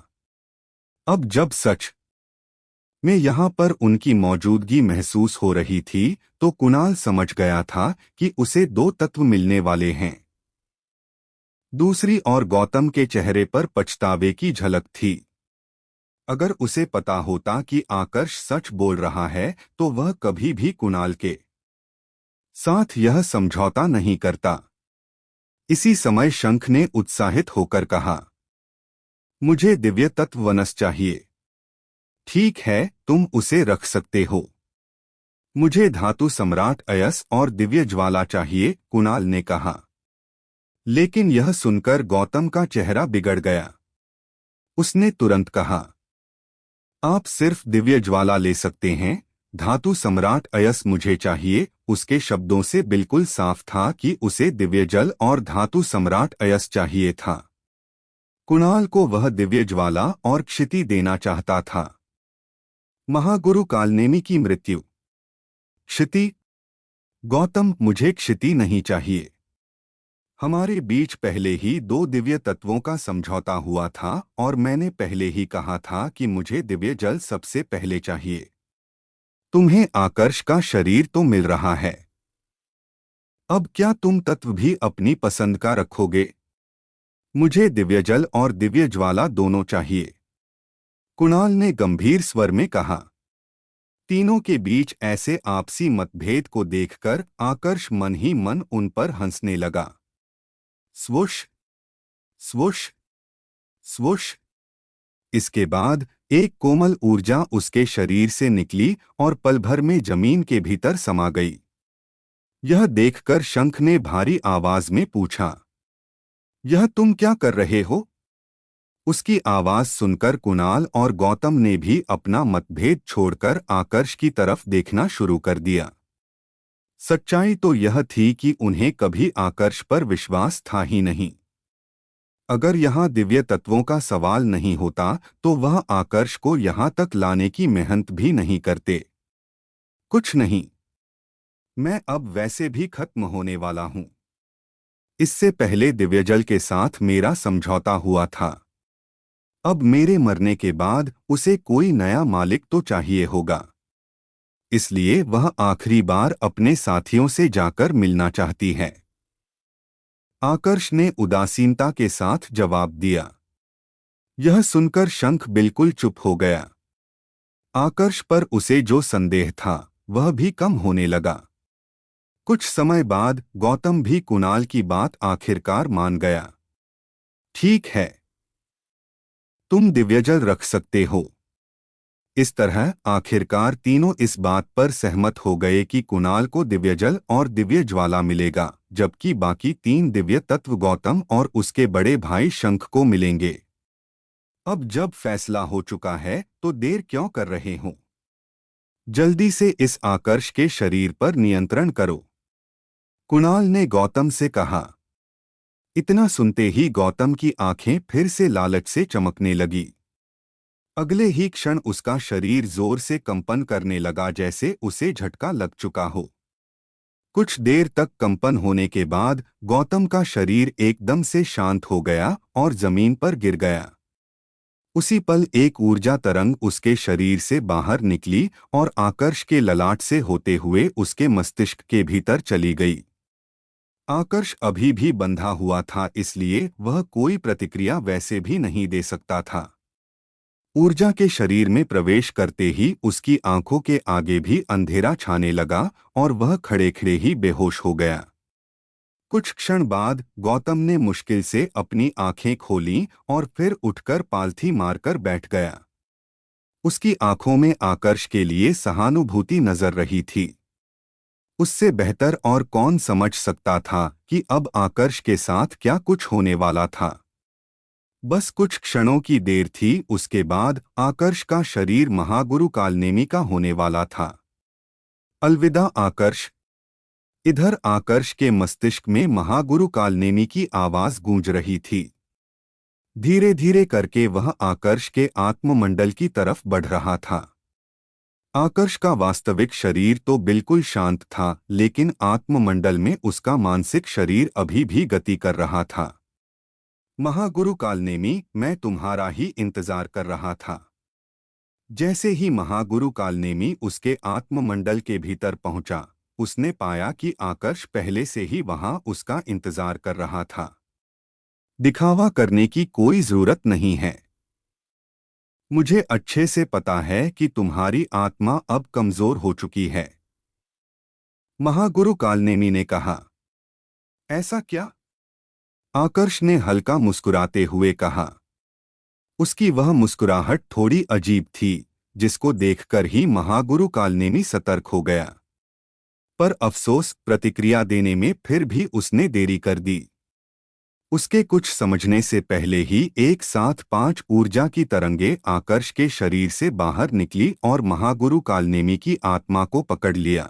अब जब सच में यहाँ पर उनकी मौजूदगी महसूस हो रही थी तो कुणाल समझ गया था कि उसे 2 तत्व मिलने वाले हैं। दूसरी ओर गौतम के चेहरे पर पछतावे की झलक थी। अगर उसे पता होता कि आकर्ष सच बोल रहा है तो वह कभी भी कुणाल के साथ यह समझौता नहीं करता। इसी समय शंख ने उत्साहित होकर कहा, मुझे दिव्य तत्व वनस चाहिए। ठीक है, तुम उसे रख सकते हो। मुझे धातु सम्राट अयस और दिव्य ज्वाला चाहिए, कुणाल ने कहा। लेकिन यह सुनकर गौतम का चेहरा बिगड़ गया। उसने तुरंत कहा, आप सिर्फ दिव्य ज्वाला ले सकते हैं, धातु सम्राट अयस मुझे चाहिए। उसके शब्दों से बिल्कुल साफ था कि उसे दिव्य जल और धातु सम्राट अयस चाहिए था। कुणाल को वह दिव्य ज्वाला और क्षिति देना चाहता था। महागुरु कालनेमी की मृत्यु। क्षिति? गौतम, मुझे क्षिति नहीं चाहिए। हमारे बीच पहले ही 2 दिव्य तत्वों का समझौता हुआ था और मैंने पहले ही कहा था कि मुझे दिव्य जल सबसे पहले चाहिए। तुम्हें आकर्ष का शरीर तो मिल रहा है, अब क्या तुम तत्व भी अपनी पसंद का रखोगे? मुझे दिव्य जल और दिव्य ज्वाला दोनों चाहिए, कुणाल ने गंभीर स्वर में कहा। तीनों के बीच ऐसे आपसी मतभेद को देखकर आकर्ष मन ही मन उन पर हंसने लगा। स्वुश स्वुश स्वुश। इसके बाद एक कोमल ऊर्जा उसके शरीर से निकली और पल भर में जमीन के भीतर समा गई। यह देखकर शंख ने भारी आवाज में पूछा, यह तुम क्या कर रहे हो? उसकी आवाज सुनकर कुणाल और गौतम ने भी अपना मतभेद छोड़कर आकर्ष की तरफ देखना शुरू कर दिया। सच्चाई तो यह थी कि उन्हें कभी आकर्ष पर विश्वास था ही नहीं। अगर यहाँ दिव्य तत्वों का सवाल नहीं होता तो वह आकर्ष को यहाँ तक लाने की मेहनत भी नहीं करते। कुछ नहीं, मैं अब वैसे भी खत्म होने वाला हूँ। इससे पहले दिव्यजल के साथ मेरा समझौता हुआ था। अब मेरे मरने के बाद उसे कोई नया मालिक तो चाहिए होगा। इसलिए वह आखिरी बार अपने साथियों से जाकर मिलना चाहती है। आकर्ष ने उदासीनता के साथ जवाब दिया। यह सुनकर शंख बिल्कुल चुप हो गया। आकर्ष पर उसे जो संदेह था वह भी कम होने लगा। कुछ समय बाद गौतम भी कुणाल की बात आखिरकार मान गया। ठीक है, तुम दिव्यजल रख सकते हो। इस तरह आखिरकार तीनों इस बात पर सहमत हो गए कि कुणाल को दिव्यजल और दिव्य ज्वाला मिलेगा, जबकि बाकी 3 दिव्य तत्व गौतम और उसके बड़े भाई शंख को मिलेंगे। अब जब फैसला हो चुका है तो देर क्यों कर रहे हो? जल्दी से इस आकर्ष के शरीर पर नियंत्रण करो, कुणाल ने गौतम से कहा। इतना सुनते ही गौतम की आंखें फिर से लालच से चमकने लगी। अगले ही क्षण उसका शरीर जोर से कंपन करने लगा, जैसे उसे झटका लग चुका हो। कुछ देर तक कंपन होने के बाद गौतम का शरीर एकदम से शांत हो गया और जमीन पर गिर गया। उसी पल एक ऊर्जा तरंग उसके शरीर से बाहर निकली और आकर्ष के ललाट से होते हुए उसके मस्तिष्क के भीतर चली गई। आकर्ष अभी भी बंधा हुआ था, इसलिए वह कोई प्रतिक्रिया वैसे भी नहीं दे सकता था। ऊर्जा के शरीर में प्रवेश करते ही उसकी आंखों के आगे भी अंधेरा छाने लगा और वह खड़े खड़े ही बेहोश हो गया। कुछ क्षण बाद गौतम ने मुश्किल से अपनी आंखें खोलीं और फिर उठकर पालथी मारकर बैठ गया। उसकी आंखों में आकर्ष के लिए सहानुभूति नजर रही थी। उससे बेहतर और कौन समझ सकता था कि अब आकर्ष के साथ क्या कुछ होने वाला था। बस कुछ क्षणों की देर थी, उसके बाद आकर्ष का शरीर महागुरु कालनेमी का होने वाला था। अलविदा आकर्ष। इधर आकर्ष के मस्तिष्क में महागुरु कालनेमी की आवाज गूंज रही थी। धीरे धीरे करके वह आकर्ष के आत्ममंडल की तरफ बढ़ रहा था। आकर्ष का वास्तविक शरीर तो बिल्कुल शांत था, लेकिन आत्ममंडल में उसका मानसिक शरीर अभी भी गति कर रहा था। महागुरु कालनेमी, मैं तुम्हारा ही इंतजार कर रहा था। जैसे ही महागुरु कालनेमी उसके आत्ममंडल के भीतर पहुंचा, उसने पाया कि आकर्ष पहले से ही वहां उसका इंतजार कर रहा था। दिखावा करने की कोई जरूरत नहीं है। मुझे अच्छे से पता है कि तुम्हारी आत्मा अब कमजोर हो चुकी है, महागुरु कालनेमी ने कहा। ऐसा क्या? आकर्ष ने हल्का मुस्कुराते हुए कहा। उसकी वह मुस्कुराहट थोड़ी अजीब थी, जिसको देखकर ही महागुरु कालनेमी सतर्क हो गया। पर अफसोस, प्रतिक्रिया देने में फिर भी उसने देरी कर दी। उसके कुछ समझने से पहले ही एक साथ 5 ऊर्जा की तरंगे आकर्ष के शरीर से बाहर निकली और महागुरु कालनेमी की आत्मा को पकड़ लिया।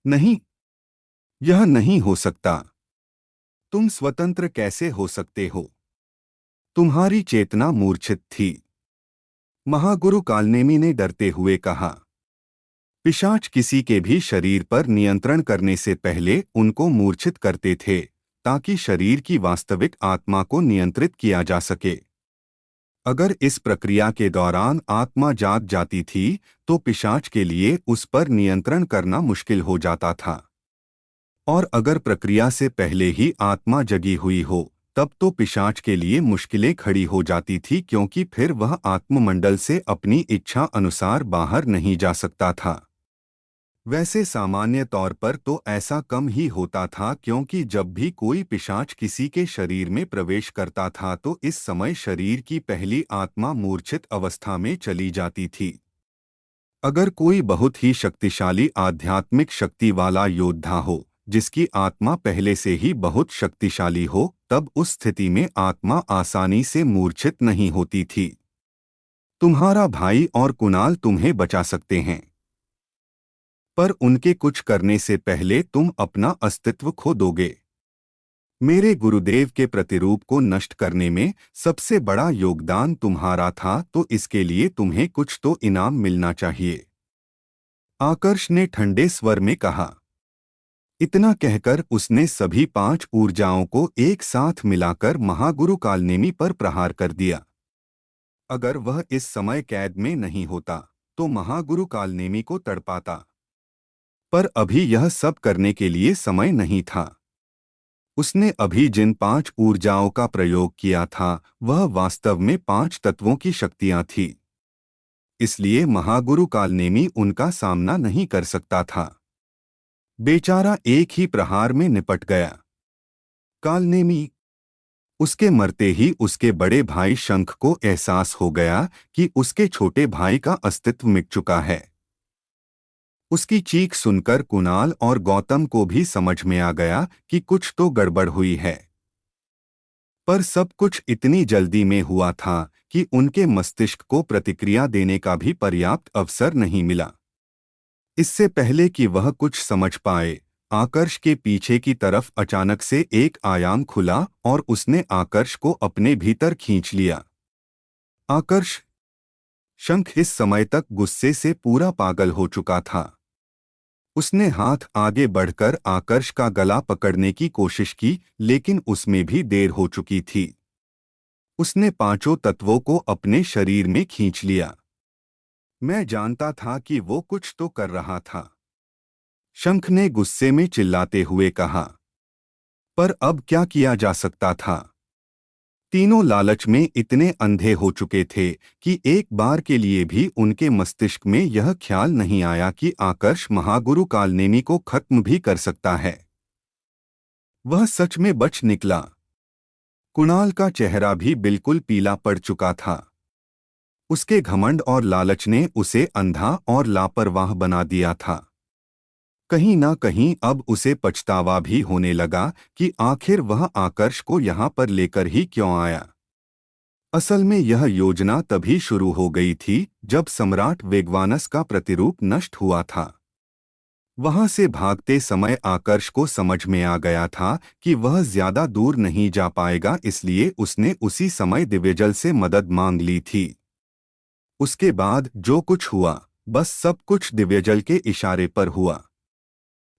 नहीं, यह नहीं हो सकता। तुम स्वतंत्र कैसे हो सकते हो? तुम्हारी चेतना मूर्छित थी, महागुरु कालनेमी ने डरते हुए कहा। पिशाच किसी के भी शरीर पर नियंत्रण करने से पहले उनको मूर्छित करते थे, ताकि शरीर की वास्तविक आत्मा को नियंत्रित किया जा सके। अगर इस प्रक्रिया के दौरान आत्मा जाग जाती थी, तो पिशाच के लिए उस पर नियंत्रण करना मुश्किल हो जाता था। और अगर प्रक्रिया से पहले ही आत्मा जगी हुई हो, तब तो पिशाच के लिए मुश्किलें खड़ी हो जाती थी, क्योंकि फिर वह आत्ममंडल से अपनी इच्छा अनुसार बाहर नहीं जा सकता था। वैसे सामान्य तौर पर तो ऐसा कम ही होता था, क्योंकि जब भी कोई पिशाच किसी के शरीर में प्रवेश करता था तो इस समय शरीर की पहली आत्मा मूर्छित अवस्था में चली जाती थी। अगर कोई बहुत ही शक्तिशाली आध्यात्मिक शक्ति वाला योद्धा हो, जिसकी आत्मा पहले से ही बहुत शक्तिशाली हो, तब उस स्थिति में आत्मा आसानी से मूर्छित नहीं होती थी। तुम्हारा भाई और कुणाल तुम्हें बचा सकते हैं, पर उनके कुछ करने से पहले तुम अपना अस्तित्व खो दोगे। मेरे गुरुदेव के प्रतिरूप को नष्ट करने में सबसे बड़ा योगदान तुम्हारा था, तो इसके लिए तुम्हें कुछ तो इनाम मिलना चाहिए, आकर्ष ने ठंडे स्वर में कहा। इतना कहकर उसने सभी 5 ऊर्जाओं को एक साथ मिलाकर महागुरु कालनेमी पर प्रहार कर दिया। अगर वह इस समय कैद में नहीं होता, तो महागुरु कालनेमी को तड़पाता। पर अभी यह सब करने के लिए समय नहीं था। उसने अभी जिन 5 ऊर्जाओं का प्रयोग किया था, वह वास्तव में 5 तत्वों की शक्तियां थी। इसलिए महागुरु कालनेमी उनका सामना नहीं कर सकता था। बेचारा एक ही प्रहार में निपट गया। कालनेमी। उसके मरते ही उसके बड़े भाई शंख को एहसास हो गया कि उसके छोटे भाई का अस्तित्व मिट चुका है। उसकी चीख सुनकर कुणाल और गौतम को भी समझ में आ गया कि कुछ तो गड़बड़ हुई है। पर सब कुछ इतनी जल्दी में हुआ था कि उनके मस्तिष्क को प्रतिक्रिया देने का भी पर्याप्त अवसर नहीं मिला। इससे पहले कि वह कुछ समझ पाए, आकर्ष के पीछे की तरफ अचानक से एक आयाम खुला और उसने आकर्ष को अपने भीतर खींच लिया। आकर्ष, शंख इस समय तक गुस्से से पूरा पागल हो चुका था। उसने हाथ आगे बढ़कर आकर्ष का गला पकड़ने की कोशिश की, लेकिन उसमें भी देर हो चुकी थी। उसने पांचों तत्वों को अपने शरीर में खींच लिया। मैं जानता था कि वो कुछ तो कर रहा था, शंख ने गुस्से में चिल्लाते हुए कहा। पर अब क्या किया जा सकता था? तीनों लालच में इतने अंधे हो चुके थे कि एक बार के लिए भी उनके मस्तिष्क में यह ख्याल नहीं आया कि आकर्ष महागुरु कालनेमी को खत्म भी कर सकता है। वह सच में बच निकला। कुणाल का चेहरा भी बिल्कुल पीला पड़ चुका था। उसके घमंड और लालच ने उसे अंधा और लापरवाह बना दिया था। कहीं ना कहीं अब उसे पछतावा भी होने लगा कि आखिर वह आकर्ष को यहाँ पर लेकर ही क्यों आया। असल में यह योजना तभी शुरू हो गई थी जब सम्राट वेगवानस का प्रतिरूप नष्ट हुआ था। वहां से भागते समय आकर्ष को समझ में आ गया था कि वह ज्यादा दूर नहीं जा पाएगा, इसलिए उसने उसी समय दिव्यजल से मदद मांग ली थी। उसके बाद जो कुछ हुआ, बस सब कुछ दिव्यजल के इशारे पर हुआ।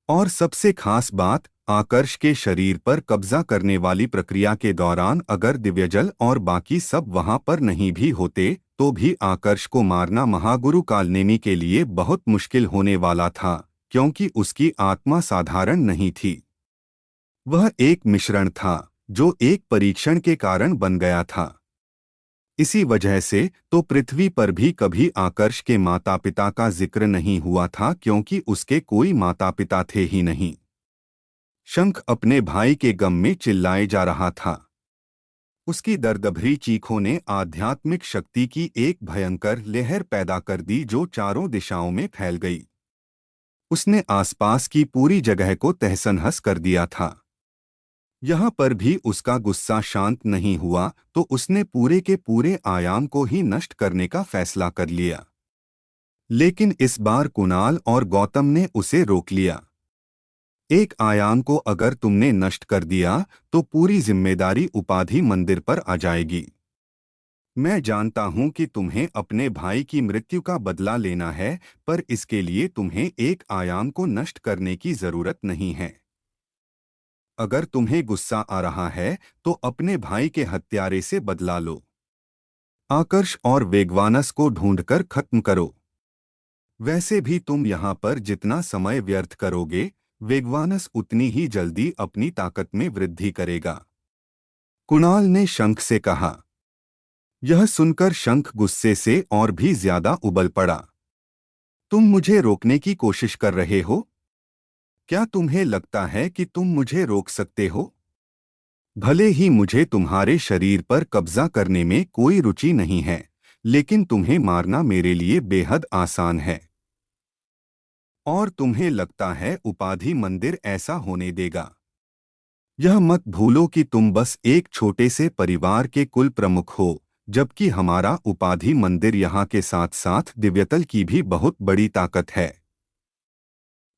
और सबसे खास बात, आकर्ष के शरीर पर कब्जा करने वाली प्रक्रिया के दौरान अगर दिव्यजल और बाकी सब वहां पर नहीं भी होते तो भी आकर्ष को मारना महागुरु कालनेमी के लिए बहुत मुश्किल होने वाला था, क्योंकि उसकी आत्मा साधारण नहीं थी। वह एक मिश्रण था जो एक परीक्षण के कारण बन गया था। इसी वजह से तो पृथ्वी पर भी कभी आकर्ष के माता पिता का जिक्र नहीं हुआ था, क्योंकि उसके कोई माता पिता थे ही नहीं। शंख अपने भाई के गम में चिल्लाए जा रहा था। उसकी दर्दभरी चीखों ने आध्यात्मिक शक्ति की एक भयंकर लहर पैदा कर दी जो चारों दिशाओं में फैल गई। उसने आसपास की पूरी जगह को तहस-नहस कर दिया था। यहाँ पर भी उसका गुस्सा शांत नहीं हुआ तो उसने पूरे के पूरे आयाम को ही नष्ट करने का फैसला कर लिया। लेकिन इस बार कुणाल और गौतम ने उसे रोक लिया। एक आयाम को अगर तुमने नष्ट कर दिया तो पूरी जिम्मेदारी उपाधि मंदिर पर आ जाएगी। मैं जानता हूं कि तुम्हें अपने भाई की मृत्यु का बदला लेना है, पर इसके लिए तुम्हें एक आयाम को नष्ट करने की जरूरत नहीं है। अगर तुम्हें गुस्सा आ रहा है तो अपने भाई के हत्यारे से बदला लो। आकर्ष और वेगवानस को ढूंढकर खत्म करो। वैसे भी तुम यहाँ पर जितना समय व्यर्थ करोगे, वेगवानस उतनी ही जल्दी अपनी ताकत में वृद्धि करेगा। कुणाल ने शंख से कहा। यह सुनकर शंख गुस्से से और भी ज्यादा उबल पड़ा। तुम मुझे रोकने की कोशिश कर रहे हो? क्या तुम्हें लगता है कि तुम मुझे रोक सकते हो? भले ही मुझे तुम्हारे शरीर पर कब्जा करने में कोई रुचि नहीं है, लेकिन तुम्हें मारना मेरे लिए बेहद आसान है। और तुम्हें लगता है उपाधि मंदिर ऐसा होने देगा? यह मत भूलो कि तुम बस एक छोटे से परिवार के कुल प्रमुख हो, जबकि हमारा उपाधि मंदिर यहाँ के साथ साथ दिव्यतल की भी बहुत बड़ी ताकत है।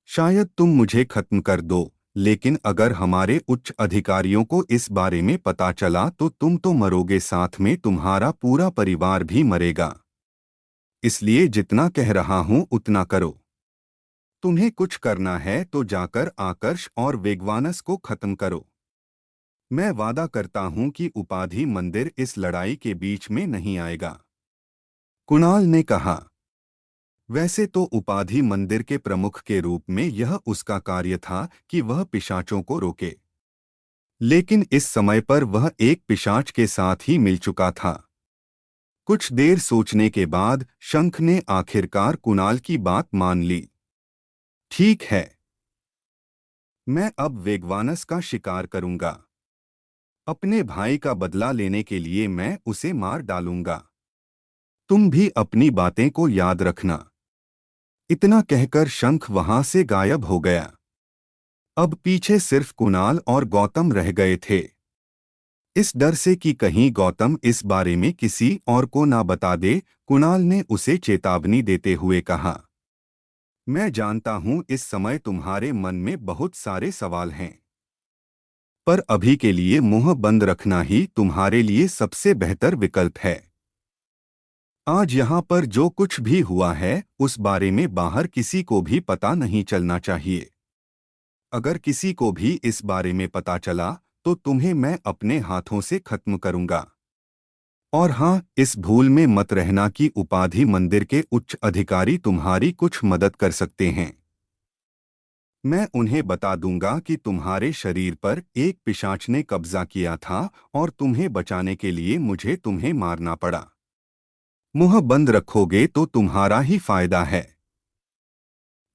शायद तुम मुझे खत्म कर दो, लेकिन अगर हमारे उच्च अधिकारियों को इस बारे में पता चला तो तुम तो मरोगे, साथ में तुम्हारा पूरा परिवार भी मरेगा। इसलिए जितना कह रहा हूं उतना करो। तुम्हें कुछ करना है तो जाकर आकर्ष और वेगवानस को खत्म करो। मैं वादा करता हूं कि उपाधि मंदिर इस लड़ाई के बीच में नहीं आएगा। कुणाल ने कहा। वैसे तो उपाधि मंदिर के प्रमुख के रूप में यह उसका कार्य था कि वह पिशाचों को रोके, लेकिन इस समय पर वह एक पिशाच के साथ ही मिल चुका था। कुछ देर सोचने के बाद शंख ने आखिरकार कुणाल की बात मान ली। ठीक है, मैं अब वेगवानस का शिकार करूंगा। अपने भाई का बदला लेने के लिए मैं उसे मार डालूंगा। तुम भी अपनी बातें को याद रखना। इतना कहकर शंख वहां से गायब हो गया। अब पीछे सिर्फ कुणाल और गौतम रह गए थे। इस डर से कि कहीं गौतम इस बारे में किसी और को ना बता दे, कुणाल ने उसे चेतावनी देते हुए कहा। मैं जानता हूं इस समय तुम्हारे मन में बहुत सारे सवाल हैं, पर अभी के लिए मुंह बंद रखना ही तुम्हारे लिए सबसे बेहतर विकल्प है। आज यहाँ पर जो कुछ भी हुआ है उस बारे में बाहर किसी को भी पता नहीं चलना चाहिए। अगर किसी को भी इस बारे में पता चला तो तुम्हें मैं अपने हाथों से खत्म करूंगा। और हाँ, इस भूल में मत रहना कि उपाधि मंदिर के उच्च अधिकारी तुम्हारी कुछ मदद कर सकते हैं। मैं उन्हें बता दूंगा कि तुम्हारे शरीर पर एक पिशाच ने कब्जा किया था और तुम्हें बचाने के लिए मुझे तुम्हें मारना पड़ा। मुंह बंद रखोगे तो तुम्हारा ही फायदा है।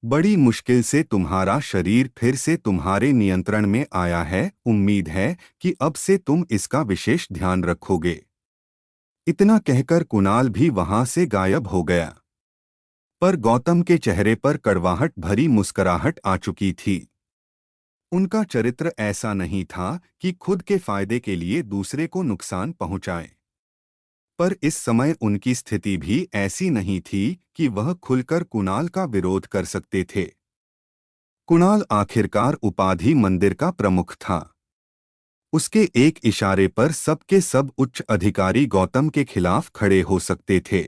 बड़ी मुश्किल से तुम्हारा शरीर फिर से तुम्हारे नियंत्रण में आया है। उम्मीद है कि अब से तुम इसका विशेष ध्यान रखोगे। इतना कहकर कुणाल भी वहां से गायब हो गया। पर गौतम के चेहरे पर कड़वाहट भरी मुस्कुराहट आ चुकी थी। उनका चरित्र ऐसा नहीं था कि खुद के फायदे के लिए दूसरे को नुकसान पहुंचाए। पर इस समय उनकी स्थिति भी ऐसी नहीं थी कि वह खुलकर कुणाल का विरोध कर सकते थे। कुणाल आखिरकार उपाधि मंदिर का प्रमुख था। उसके एक इशारे पर सबके सब उच्च अधिकारी गौतम के खिलाफ खड़े हो सकते थे।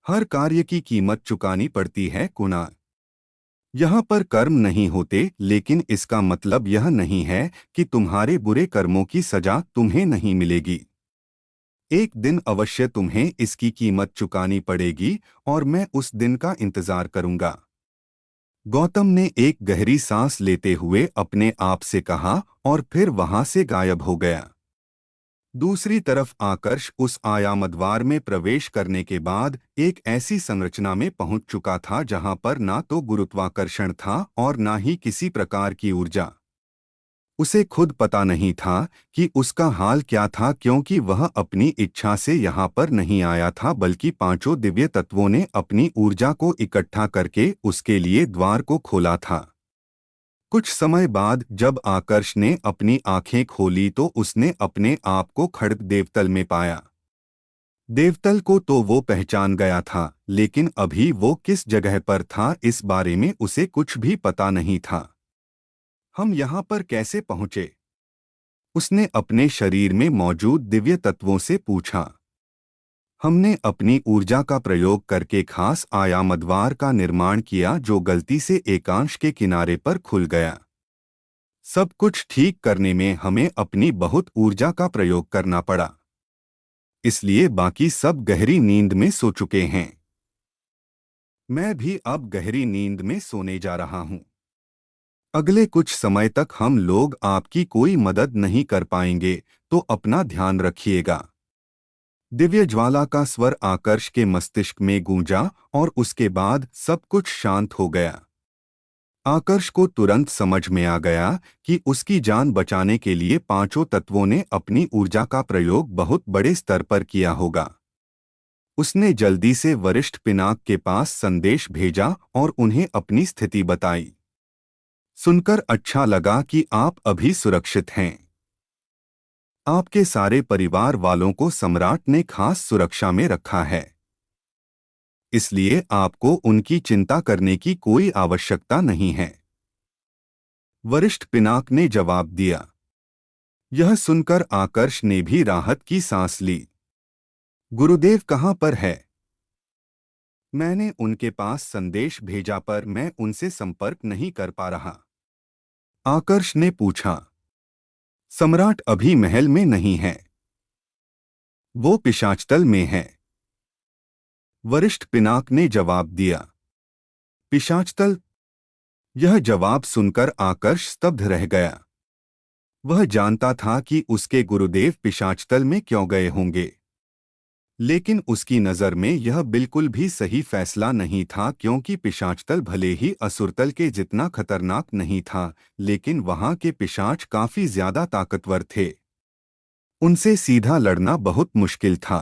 हर कार्य की कीमत चुकानी पड़ती है कुणाल। यहाँ पर कर्म नहीं होते, लेकिन इसका मतलब यह नहीं है कि तुम्हारे बुरे कर्मों की सजा तुम्हें नहीं मिलेगी। एक दिन अवश्य तुम्हें इसकी कीमत चुकानी पड़ेगी और मैं उस दिन का इंतजार करूंगा। गौतम ने एक गहरी सांस लेते हुए अपने आप से कहा और फिर वहां से गायब हो गया। दूसरी तरफ आकर्ष उस आयामद्वार में प्रवेश करने के बाद एक ऐसी संरचना में पहुंच चुका था जहां पर ना तो गुरुत्वाकर्षण था और ना ही किसी प्रकार की ऊर्जा। उसे खुद पता नहीं था कि उसका हाल क्या था, क्योंकि वह अपनी इच्छा से यहाँ पर नहीं आया था, बल्कि पांचों दिव्य तत्वों ने अपनी ऊर्जा को इकट्ठा करके उसके लिए द्वार को खोला था। कुछ समय बाद जब आकर्ष ने अपनी आंखें खोली तो उसने अपने आप को खड़ग देवतल में पाया। देवतल को तो वो पहचान गया था, लेकिन अभी वो किस जगह पर था इस बारे में उसे कुछ भी पता नहीं था। हम यहाँ पर कैसे पहुँचे? उसने अपने शरीर में मौजूद दिव्य तत्वों से पूछा। हमने अपनी ऊर्जा का प्रयोग करके खास आयामद्वार का निर्माण किया जो गलती से एकांश के किनारे पर खुल गया। सब कुछ ठीक करने में हमें अपनी बहुत ऊर्जा का प्रयोग करना पड़ा, इसलिए बाकी सब गहरी नींद में सो चुके हैं। मैं भी अब गहरी नींद में सोने जा रहा हूँ। अगले कुछ समय तक हम लोग आपकी कोई मदद नहीं कर पाएंगे, तो अपना ध्यान रखिएगा। दिव्य ज्वाला का स्वर आकर्ष के मस्तिष्क में गूंजा और उसके बाद सब कुछ शांत हो गया। आकर्ष को तुरंत समझ में आ गया कि उसकी जान बचाने के लिए पांचों तत्वों ने अपनी ऊर्जा का प्रयोग बहुत बड़े स्तर पर किया होगा। उसने जल्दी से वरिष्ठ पिनाक के पास संदेश भेजा और उन्हें अपनी स्थिति बताई। सुनकर अच्छा लगा कि आप अभी सुरक्षित हैं। आपके सारे परिवार वालों को सम्राट ने खास सुरक्षा में रखा है, इसलिए आपको उनकी चिंता करने की कोई आवश्यकता नहीं है, वरिष्ठ पिनाक ने जवाब दिया। यह सुनकर आकर्ष ने भी राहत की सांस ली। गुरुदेव कहाँ पर है? मैंने उनके पास संदेश भेजा पर मैं उनसे संपर्क नहीं कर पा रहा, आकर्ष ने पूछा। सम्राट अभी महल में नहीं है, वो पिशाचतल में है, वरिष्ठ पिनाक ने जवाब दिया। पिशाचतल? यह जवाब सुनकर आकर्ष स्तब्ध रह गया। वह जानता था कि उसके गुरुदेव पिशाचतल में क्यों गए होंगे, लेकिन उसकी नज़र में यह बिल्कुल भी सही फैसला नहीं था, क्योंकि पिशाचतल भले ही असुरतल के जितना खतरनाक नहीं था, लेकिन वहां के पिशाच काफी ज्यादा ताकतवर थे। उनसे सीधा लड़ना बहुत मुश्किल था।